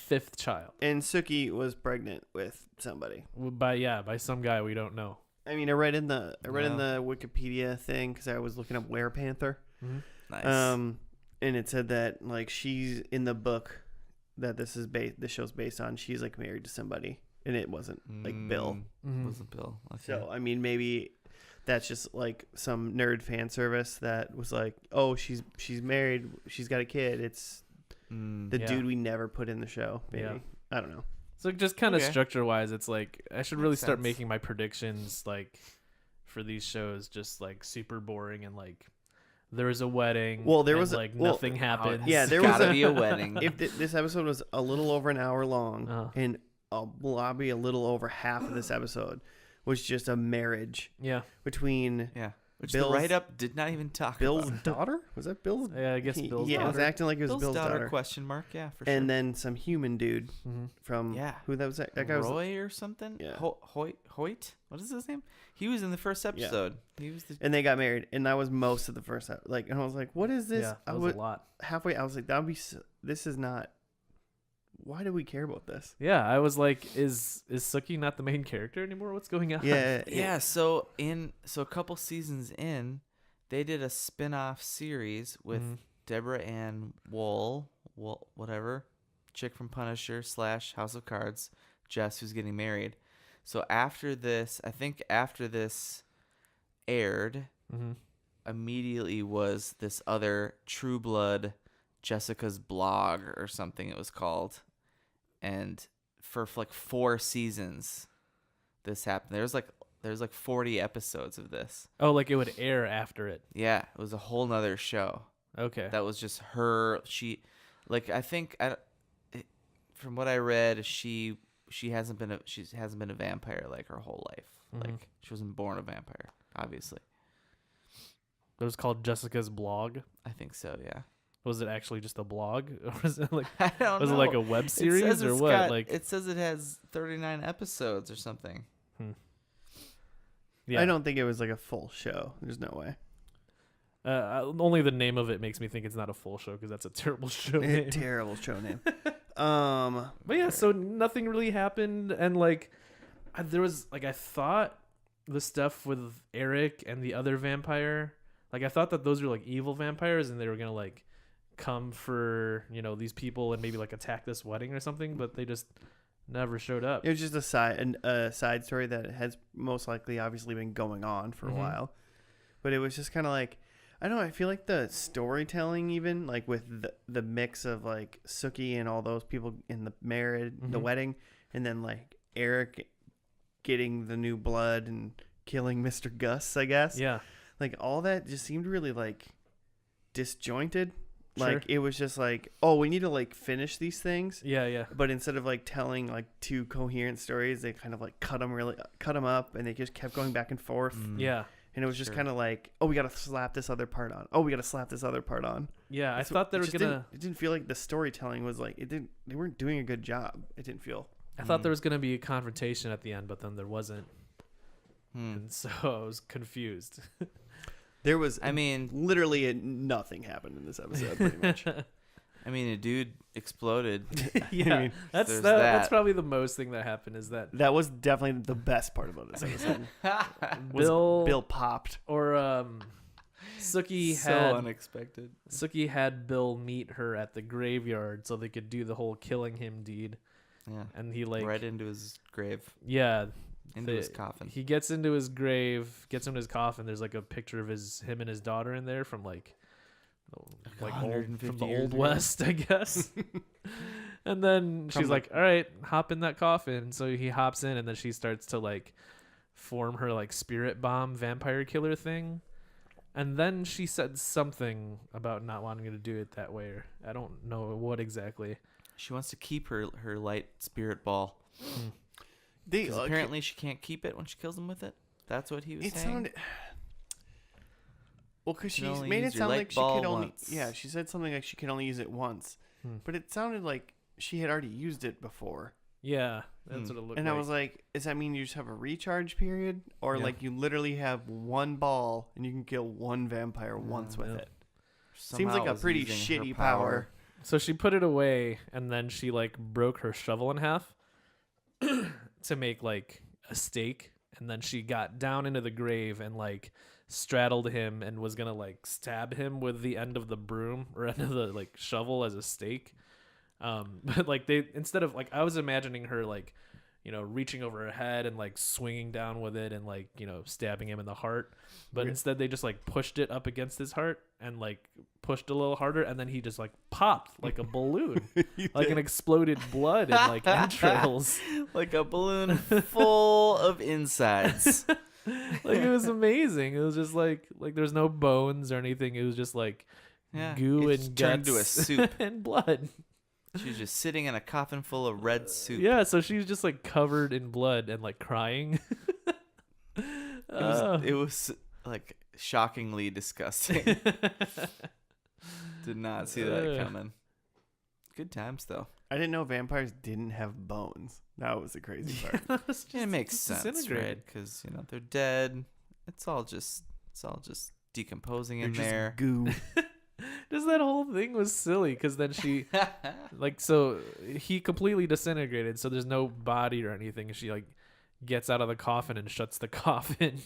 5th child And Sookie was pregnant with somebody. by some guy we don't know. I mean, I read in the Yeah. Wikipedia thing because I was looking up Werepanther. Mm-hmm. Nice. And it said that like she's in the book that this show's based on. She's like married to somebody, and it wasn't like Bill. Mhm. Wasn't Bill. Okay. So I mean, maybe that's just like some nerd fan service that was like, oh, she's married, she's got a kid. It's the Yeah. dude we never put in the show. Maybe Yeah. I don't know. So just kind of Okay. structure wise, it's like I should really Makes start sense. making my predictions like for these shows just like super boring and like there was a wedding. Well, there and, was like nothing happened. Yeah, there gotta was be a wedding. If this episode was a little over an hour long, Uh-huh. and probably a little over half of this episode was just a marriage Yeah. between Yeah. Which Bill's- the write-up did not even talk Bill's about. daughter. Was that Bill's? Yeah, I guess Bill's yeah, it was daughter. acting like it was Bill's daughter. Question mark? Yeah, for sure. And then some human dude Mm-hmm. from Yeah. who that was. That guy was. Roy or something? Yeah. Hoyt? What is his name? He was in the first episode. He was the And they got married, and that was most of the first. And I was like, "What is this?" Yeah, I that was a lot. halfway. I was like, "That would be. This is not. Why do we care about this?" Yeah, I was like, is Sookie not the main character anymore? What's going on? Yeah, Yeah, so a couple seasons in, they did a spin-off series with Mhm. Deborah Ann Wool, whatever, chick from Punisher / House of Cards, Jess, who's getting married. So after this aired, Mm-hmm. immediately was this other True Blood Jessica's Blog or something it was called. And for like 4 seasons this happened. There's like 40 episodes of this. Oh, like it would air after it. Yeah, it was a whole nother show. Okay. That was just her. From what I read, she hasn't been a vampire like her whole life. Mhm. Like she wasn't born a vampire, obviously. It was called Jessica's Blog. I think so. Yeah. Was it actually just a blog, or was it like I don't was know. it like a web It series says or it's what? got- Like it says it has 39 episodes or something. yeah. I don't think it was like a full show. There's no way. Only the name of it makes me think it's not a full show because that's a terrible show name. Terrible show name. But yeah, so nothing really happened, and like there was like I thought the stuff with Eric and the other vampire, like I thought that those were like evil vampires and they were gonna like come for these people and maybe like attack this wedding or something, but they just never showed up. It was just a side story that has most likely obviously been going on for a Mhm. while, but it was just kind of like, I don't know. I feel like the storytelling, even like with the mix of like Sookie and all those people in the the Mhm. wedding, and then like Eric getting the new blood and killing Mr. Gus, I guess. Yeah. Like all that just seemed really like disjointed. Sure. Like it was just like, oh, we need to like finish these things. Yeah. But instead of like telling like 2 coherent stories, they kind of like cut them up, and they just kept going back and forth. Mm. Yeah. And it was just Sure. kind of like, oh, we got to slap this other part on. Oh, we got to slap this other part on. Yeah, I It's- thought they it were just gonna. It didn't feel like the storytelling was like they weren't doing a good job. It didn't feel. I thought there was gonna be a confrontation at the end, but then there wasn't, Hmm. and so I was confused. There was. I mean, literally nothing happened in this episode. Pretty much. a dude exploded. Yeah, I mean, there's that's that. probably the most thing that happened is that that was definitely the best part about this episode. was Bill, Bill popped. or Sookie so had unexpected. Sookie had Bill meet her at the graveyard so they could do the whole killing him deed, Yeah. and he like Right into his grave, yeah. into his coffin. He gets into his grave, gets into his coffin. There's like a picture of him and his daughter in there from like old, 150 from the years old ago. west, I guess. And then she's like, "All right, hop in that coffin." So he hops in, and then she starts to like form her like spirit bomb vampire killer thing. And then she said something about not wanting to do it that way. Or I don't know what exactly. She wants to keep her light spirit ball. They 'Cause apparently she can't keep it when she kills him with it. That's what he was it saying. sounded. Well, because she You can only made it use your sound light like she ball could only. once. Yeah, she said something like she could only use it once, but it sounded like she had already used it before. Yeah, that's what it looked And like. I was like, does that mean you just have a recharge period? Or Yeah. like you literally have one ball and you can kill one vampire once with yeah. it? Somehow Seems like a was pretty using her shitty power. So she put it away, and then she like broke her shovel in half to make like a stake, and then she got down into the grave and like straddled him and was gonna like stab him with the end of the broom or end of the like shovel as a stake. But like they, instead of like, I was imagining her like, you know, reaching over her head and like swinging down with it and like, you know, stabbing him in the heart. But Re- instead they just like pushed it up against his heart and like pushed a little harder, and then he just like popped like a balloon, like an exploded blood and like entrails. Like a balloon full of insides. Like it was amazing. It was just like there's no bones or anything. It was just like Yeah, goo it and turned guts into a soup. and blood. She was just sitting in a coffin full of red soup. Yeah, so she was just like covered in blood and like crying. It was like shockingly disgusting. Did not see that coming. Good times though. I didn't know vampires didn't have bones. That was the crazy part. It makes sense, disintegrated. right? Because they're dead. It's all just decomposing in They're just there. goo. Just that whole thing was silly because then she like, so he completely disintegrated, so there's no body or anything. She like gets out of the coffin and shuts the coffin,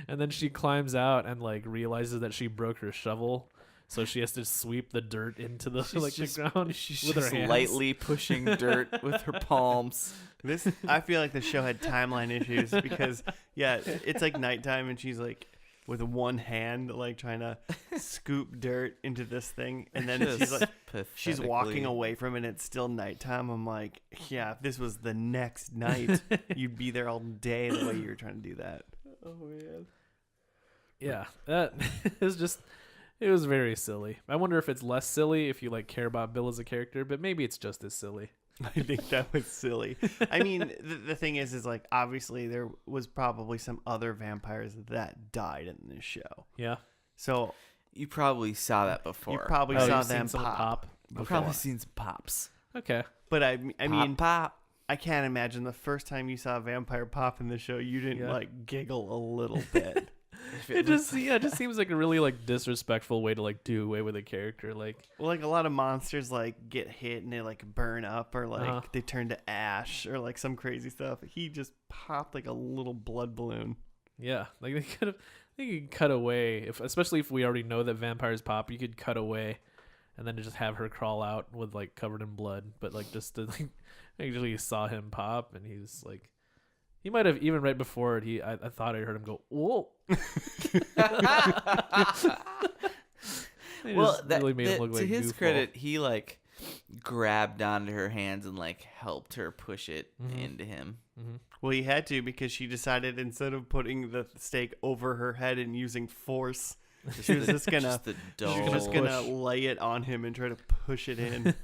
and then she climbs out and like realizes that she broke her shovel, so she has to sweep the dirt into the the ground She's with just her hands. lightly pushing dirt with her palms. This I feel like the show had timeline issues because it's like nighttime and she's like with one hand like trying to scoop dirt into this thing, and then she's like she's walking away from it and it's still nighttime. I'm like, yeah, if this was the next night, you'd be there all day the way you were trying to do that. Oh man. Yeah, that it was very silly. I wonder if it's less silly if you like care about Bill as a character, but maybe it's just as silly. I think that was silly. I mean, the thing is like obviously there was probably some other vampires that died in this show. Yeah. So You probably saw that before. you probably Oh, saw you've seen them someone pop. You've before. probably seen some pops. Okay. But I mean, Pop. I can't imagine the first time you saw a vampire pop in the show, you didn't Yeah. like giggle a little bit. It just seems like a really like disrespectful way to like do away with a character. Like, Well, like a lot of monsters like get hit and they like burn up or like Uh-huh. they turn to ash or like some crazy stuff. He just popped like a little blood balloon. yeah, like they could cut away especially if we already know that vampires pop. You could cut away, and then just have her crawl out with like covered in blood. But like just to, like, actually saw him pop, and he was like. He might have even right before it. I thought I heard him go, "Whoa!" Well, really made him look to like his goofball. credit, he like grabbed onto her hands and like helped her push it Mhm. into him. Mm-hmm. Well, he had to because she decided instead of putting the stake over her head and using force, she was just gonna Just the she was dull. just gonna lay it on him and try to push it in.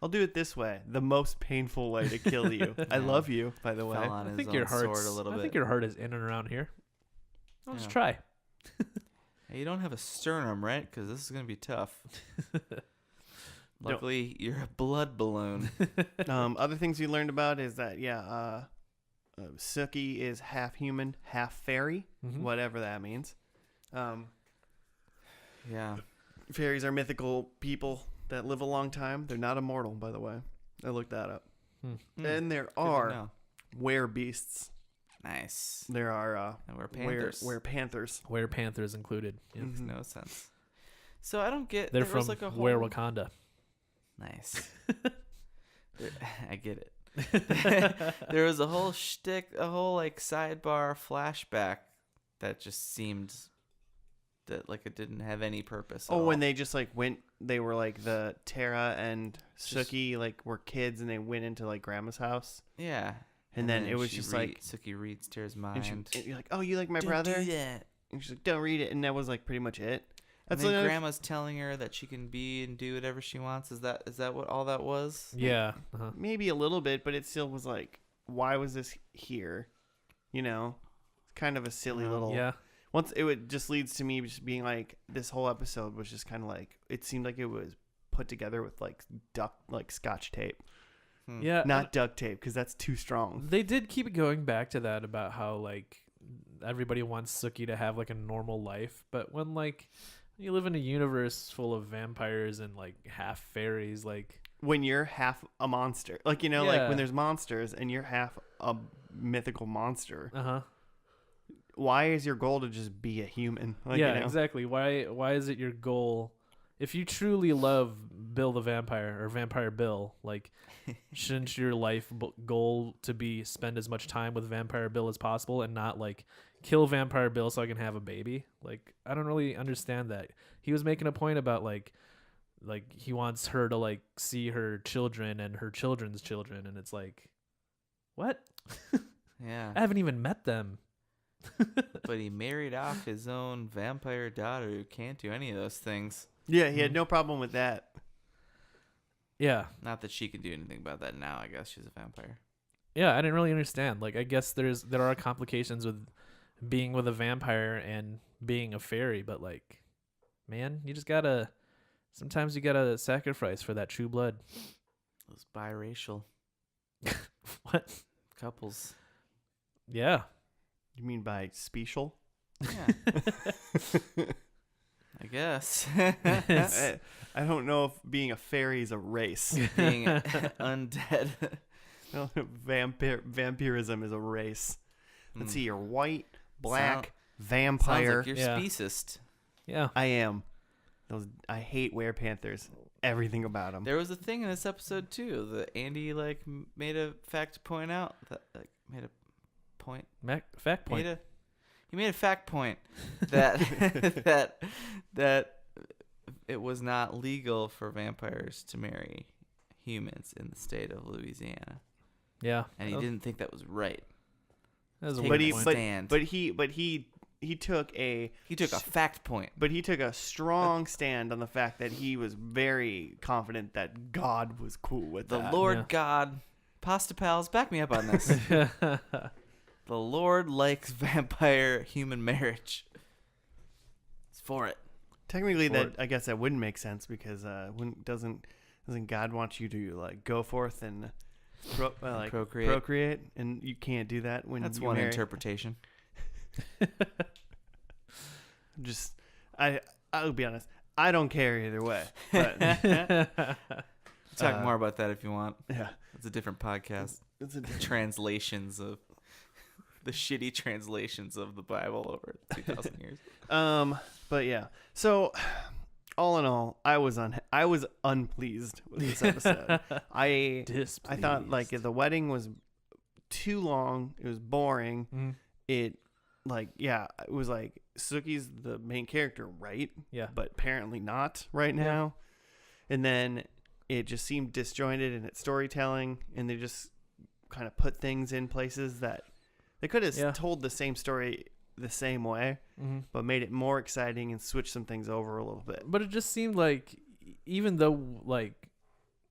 I'll do it this way, the most painful way to kill you. I Yeah. love you, by the way. Fell on I his think own your heart's. sword a little I bit. think your heart is in and around here. I'll just Yeah. try. Hey, you don't have a sternum, right? Because this is gonna be tough. Luckily, you're a blood balloon. Other things you learned about is that Sookie is half human, half fairy, whatever that means. Yeah. Fairies are mythical people that live a long time. They're not immortal, by the way. I looked that up. And there are werebeasts. Nice. There are And we're panthers. werepanthers. Werepanthers included. Yeah. Makes no sense. So I don't get. They're there was from like a whole... Were Wakanda. Nice. I get it. There was a whole shtick, a whole like sidebar flashback that just seemed that like it didn't have any purpose. At all. When they just like went, they were like the Tara and Sookie like were kids, and they went into like Grandma's house. Yeah. And then it was just like Sookie reads Tara's and mind. you're like, oh, you like my Don't brother? do that. And she's like, don't read it, and that was like pretty much it. And That's then like, Grandma's telling her that she can be and do whatever she wants. Is that what all that was? Yeah. Uh-huh. maybe a little bit, but it still was like, why was this here? You know, it's kind of a silly little. Yeah. Once it would just leads to me just being like, this whole episode was just kind of like, it seemed like it was put together with like scotch tape, Yeah. not duct tape, because that's too strong. They did keep going back to that about how like everybody wants Sookie to have like a normal life, but when like you live in a universe full of vampires and like half fairies, like When you're half a monster, like, you know, Yeah. like when there's monsters and you're half a mythical monster, why is your goal to just be a human? Like, yeah, you know? exactly. Why is it your goal? If you truly love Bill the Vampire or Vampire Bill, like, shouldn't your life goal to be spend as much time with Vampire Bill as possible and not like kill Vampire Bill so I can have a baby? Like, I don't really understand that. He was making a point about like he wants her to like see her children and her children's children, and it's like, what? Yeah. I haven't even met them. But he married off his own vampire daughter who can't do any of those things. Yeah, he had no problem with that. Yeah. Not that she can do anything about that now. I guess she's a vampire. Yeah, I didn't really understand. Like, I guess there are complications with being with a vampire and being a fairy, but like, man, sometimes you gotta sacrifice for that true blood. Those biracial What? couples. Yeah. You mean by special? Yeah. I guess. I don't know if being a fairy is a race. Being undead. No, vampirism is a race. Let's see, you're white, black, Sounds vampire. like you're Yeah. speciest. Yeah. I am. I hate werepanthers. Everything about them. There was a thing in this episode too that Andy like made a fact to point out that like made a point. Fact point. He made a fact point that that it was not legal for vampires to marry humans in the state of Louisiana, Yeah. and he didn't think that was right. That was a Take weird a point. stand. But he took a fact point. But he took a strong stand on the fact that he was very confident that God was cool with The that. Lord Yeah. God, Pasta Pals, back me up on this. The Lord likes vampire human marriage. It's for it. Technically, For that it. I guess that wouldn't make sense because doesn't God want you to like go forth and procreate, and you can't do that when That's you one marry. interpretation. I'll be honest. I don't care either way. But Talk more about that if you want. yeah, It's a different podcast. it's a Translations of the shitty translations of the Bible over 2,000 years. But yeah. So all in all, I was unpleased with this episode. I thought like the wedding was too long. It was boring. Mhm. It was like Sookie's the main character, right? Yeah. But apparently not right Yeah. now. And then it just seemed disjointed in its storytelling, and they just kind of put things in places that they could have told the same story the same way, but made it more exciting and switched some things over a little bit. But it just seemed like, even though, like,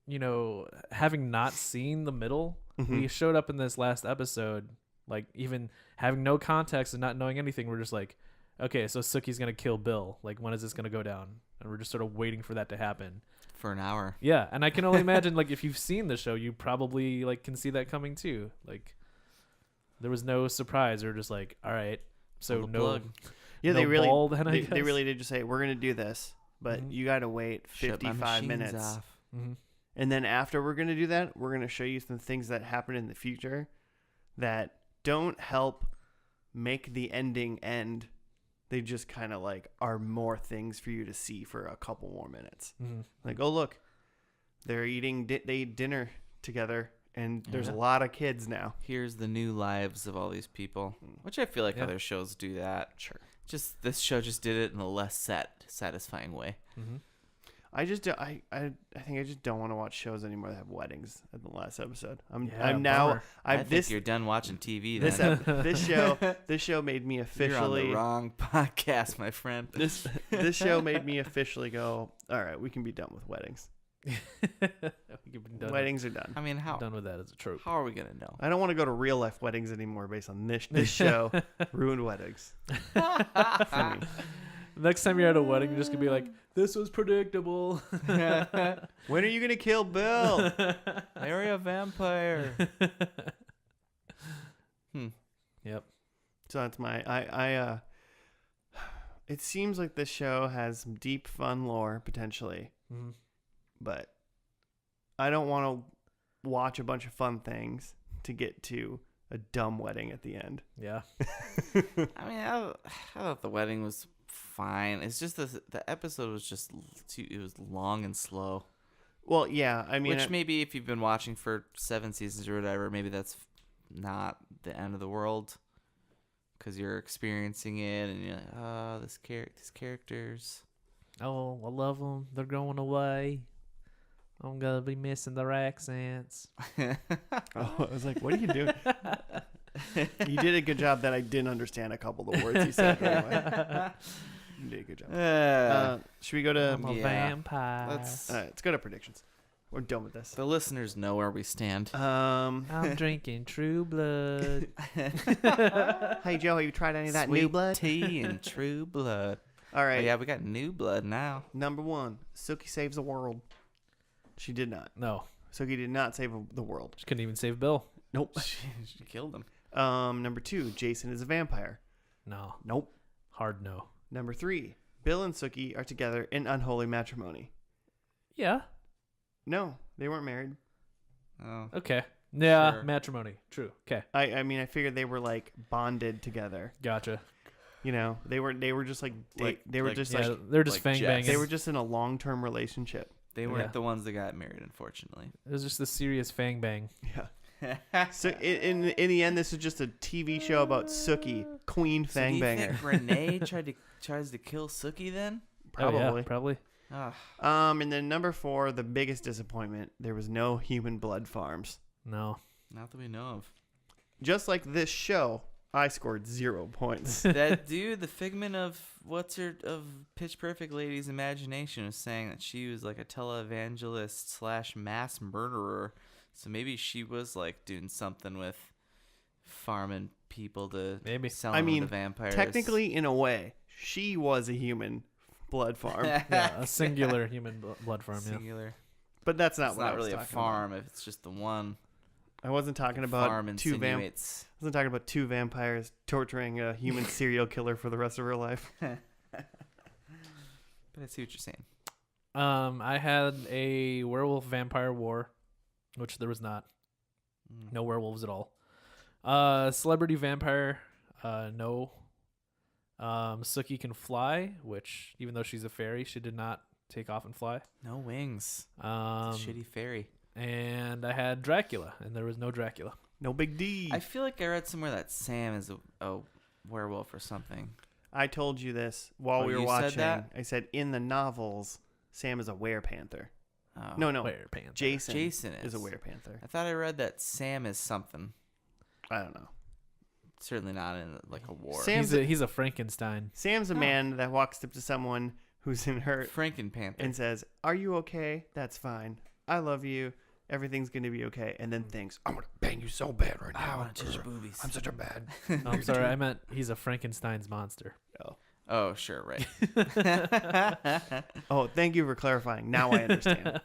you know, having not seen the middle, we showed up in this last episode, Like even having no context and not knowing anything, we're just like, okay, so Sookie's gonna kill Bill. Like when is this gonna go down? And we're just sort of waiting for that to happen. For an hour. Yeah, and I can only imagine like if you've seen the show, you probably like can see that coming too. Like there was no surprise or just like, all right, so Pull the no, plug. Yeah, no they really ball then, I they guess. really did just say we're gonna do this, but Mhm. you got to wait Shut my 55 machines minutes. off. Mhm. And then after we're going to do that, we're going to show you some things that happen in the future that don't help make the ending end. They just kind of like are more things for you to see for a couple more minutes. Mhm. Like, oh, look, they're eating, they eat dinner together, and there's a Yeah. lot of kids now. Here's the new lives of all these people, which I feel like Yeah. other shows do that. Sure. Just this show just did it in a less satisfying way. Mhm. I just don't, I think I just don't want to watch shows anymore that have weddings at the last episode. Yeah, I'm now bummer. I think this you're done watching TV. this Then. this show made me You're on officially the wrong podcast, my friend. this show made me officially go, all right, we can be done with weddings. We could be done, Weddings are done. I mean, how done with that as a trope. how are we gonna know? I don't want to go to real life weddings anymore based on this show. Ruined weddings. For me. Next time you're at a wedding, you're just gonna be like, "This was predictable." When are you gonna kill Bill? Marry a vampire. Yep. So that's my it seems like this show has some deep fun lore potentially, Mhm. but I don't want to watch a bunch of fun things to get to a dumb wedding at the end. Yeah. I mean, I thought the wedding was fine. It's just the episode was just it was long and slow. Well, yeah, I mean, Which maybe if you've been watching for 7 seasons or whatever, maybe that's not the end of the world because you're experiencing it and you're like, oh, these characters. Oh, I love them. They're going away. I'm gonna be missing their accents. oh, I was like, what are you doing? You did a good job that I didn't understand a couple of the words you said. Anyway. You did a good job. Should we go to? I'm a yeah. vampire. Let's go to predictions. We're done with this. The listeners know where we stand. I'm drinking True Blood. Hey Joe, have you tried any of that Sweet new blood? tea and True Blood. All Oh, right. yeah, we got new blood now. Number 1, Sookie saves the world. She did not. No, Sookie did not save the world. she couldn't even save Bill. Nope. She killed him. Number 2, Jason is a vampire. No, Nope. hard no. Number 3, Bill and Sookie are together in unholy matrimony. Yeah. No, they weren't married. Oh. Okay. Yeah. Sure. Matrimony. True. Okay. I mean, I figured they were like bonded together. Gotcha. You know, they were just like Like- they were like- just Yeah, like they're just like fang Jess. banging. they were just in a long-term relationship. They weren't Yeah. the ones that got married, unfortunately. It was just a serious fang bang. Yeah. So in the end, this is just a TV show about Sookie, Queen So do you Fangbanger. think Renee tries to kill Sookie then? Probably. Oh, yeah, probably. Ah, And then number 4, the biggest disappointment: there was no human blood farms. No. not that we know of. Just like this show, I scored 0 points. That dude, the figment of of Pitch Perfect lady's imagination, was saying that she was like a televangelist / mass murderer. So maybe she was like doing something with farming people to Maybe. sell I them mean, to vampires. Technically, in a way, she was a human blood farm, Yeah, a singular human blood farm. Yeah. Singular. but that's not It's what not I was really a talking farm if it's just the one. about. I wasn't talking Farm about two insinuates. I wasn't talking about 2 vampires torturing a human serial killer for the rest of her life. But I see what you're saying. I had a werewolf vampire war, which there was not. No werewolves at all. Celebrity vampire, no. Sookie can fly, which even though she's a fairy, she did not take off and fly. No wings. It's a shitty fairy. And I had Dracula, and there was no Dracula. No big D. I feel like I read somewhere that Sam is a werewolf or something. I told you this while Oh, we were you said watching. that? I said in the novels, Sam is a werepanther. Oh. No. Werepanther. Jason is a werepanther. I thought I read that Sam is something. I don't know. Certainly not in like a war. Sam- He's a Frankenstein. Sam's a man that walks up to someone who's in hurt Frankenpanther. and says, "Are you okay? That's fine. I love you, everything's gonna be okay, and then thinks, I'm gonna bang you so bad right I now. want to touch your boobies. I'm such a bad. I'm sorry, I meant he's a Frankenstein's monster. Oh, sure, right. Oh, thank you for clarifying. Now I understand.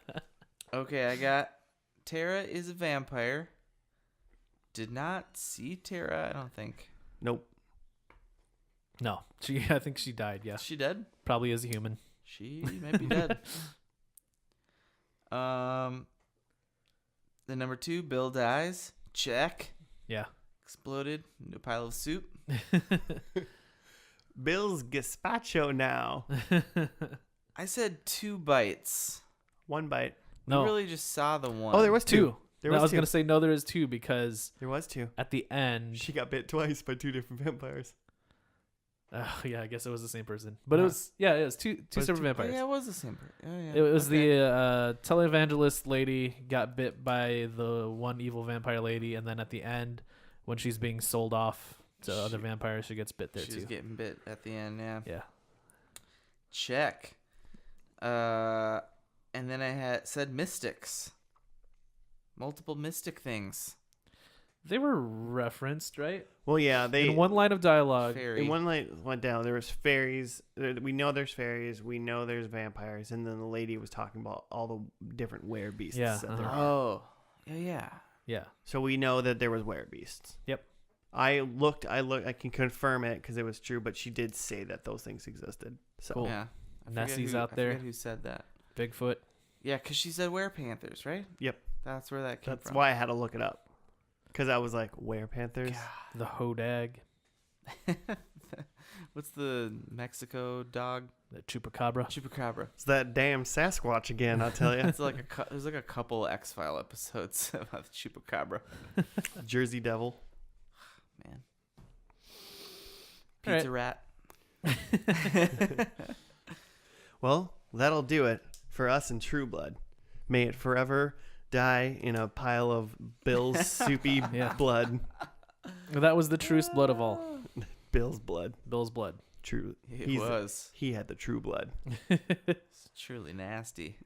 Okay, I got Tara is a vampire. Did not see Tara, I don't think. Nope. No, I think she died. Yeah, Is she dead? probably as a human. She may be dead. The number 2, Bill dies. Check. Yeah. Exploded into a pile of soup. Bill's gazpacho now. I said 2 bites. 1 bite. No, We really just saw the one. Oh, there was 2. two. There No, was I was 2. gonna say no. There is 2 because There was 2. at the end. She got bit twice by 2 different vampires. Yeah, I guess it was the same person, but it was it was two Was separate two- Oh, vampires. yeah, it was the same person. Oh, yeah. It was Okay. the televangelist lady got bit by the one evil vampire lady, and then at the end, when she's being sold off to other vampires, she gets bit there She too. was getting bit at the end, yeah. Yeah. Check. And then I had said mystics. Multiple mystic things. They were referenced, right? Well, yeah, they In one line of dialogue. Fairy. in one line went down. There was fairies. We know there's fairies. We know there's vampires. And then the lady was talking about all the different werebeasts. Yeah, that there uh-huh. are. Oh. Yeah. Yeah. So we know that there was werebeasts. Yep. I can confirm it because it was true, but she did say that those things existed. So Cool. Yeah. Nessie's out there. I forget who said that. Bigfoot. Yeah, because she said werepanthers, right? Yep. That's where that came that's from. why I had to look it up. Because I was like, werepanthers? The Hodag. What's the Mexico dog? The Chupacabra. Chupacabra. It's that damn Sasquatch again, I'll tell you. It's like there's like a couple X-File episodes about the Chupacabra. Jersey Devil. Man. All right. Pizza rat. Well, that'll do it for us in True Blood. May it forever die in a pile of Bill's soupy Yeah. blood. That was the truest blood of all. Bill's blood. Bill's blood. True. It was. He had the true blood. It's truly nasty.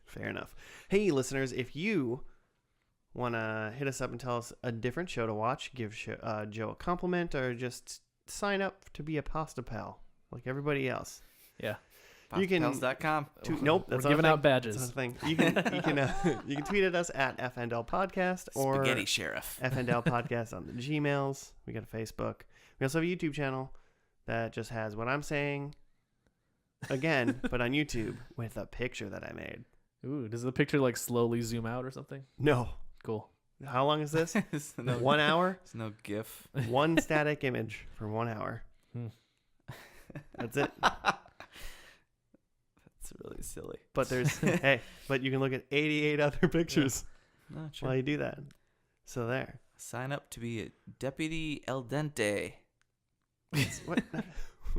Fair enough. Hey, listeners, if you want to hit us up and tell us a different show to watch, give Joe a compliment, or just sign up to be a pasta pal like everybody else. Yeah. You can- Pastapals.com. Nope, We're that's not giving a out thing. badges. That's not a thing. You can tweet at us at FNL Podcast or Spaghetti Sheriff. FNL Podcast on the Gmails. We got a Facebook. We also have a YouTube channel that just has what I'm saying again, but on YouTube with a picture that I made. Ooh, does the picture like slowly zoom out or something? No. Cool. How long is this? There's no, 1 hour? there's no GIF. One static image for 1 hour. That's it. It's really silly. But there's but you can look at 88 other pictures No, sure. while you do that. So there. Sign up to be a deputy el dente. What?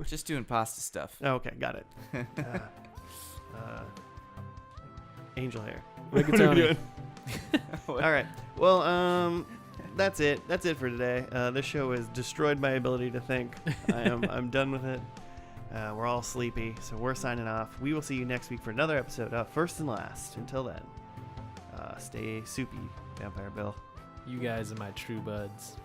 Just doing pasta stuff. Oh, okay, got it. Angel hair. Rigatoni. What are we doing? All right. Well, that's it. That's it for today. This show has destroyed my ability to think. I'm done with it. We're all sleepy, so we're signing off. We will see you next week for another episode of First and Last. Until then, stay soupy, Vampire Bill. You guys are my true buds.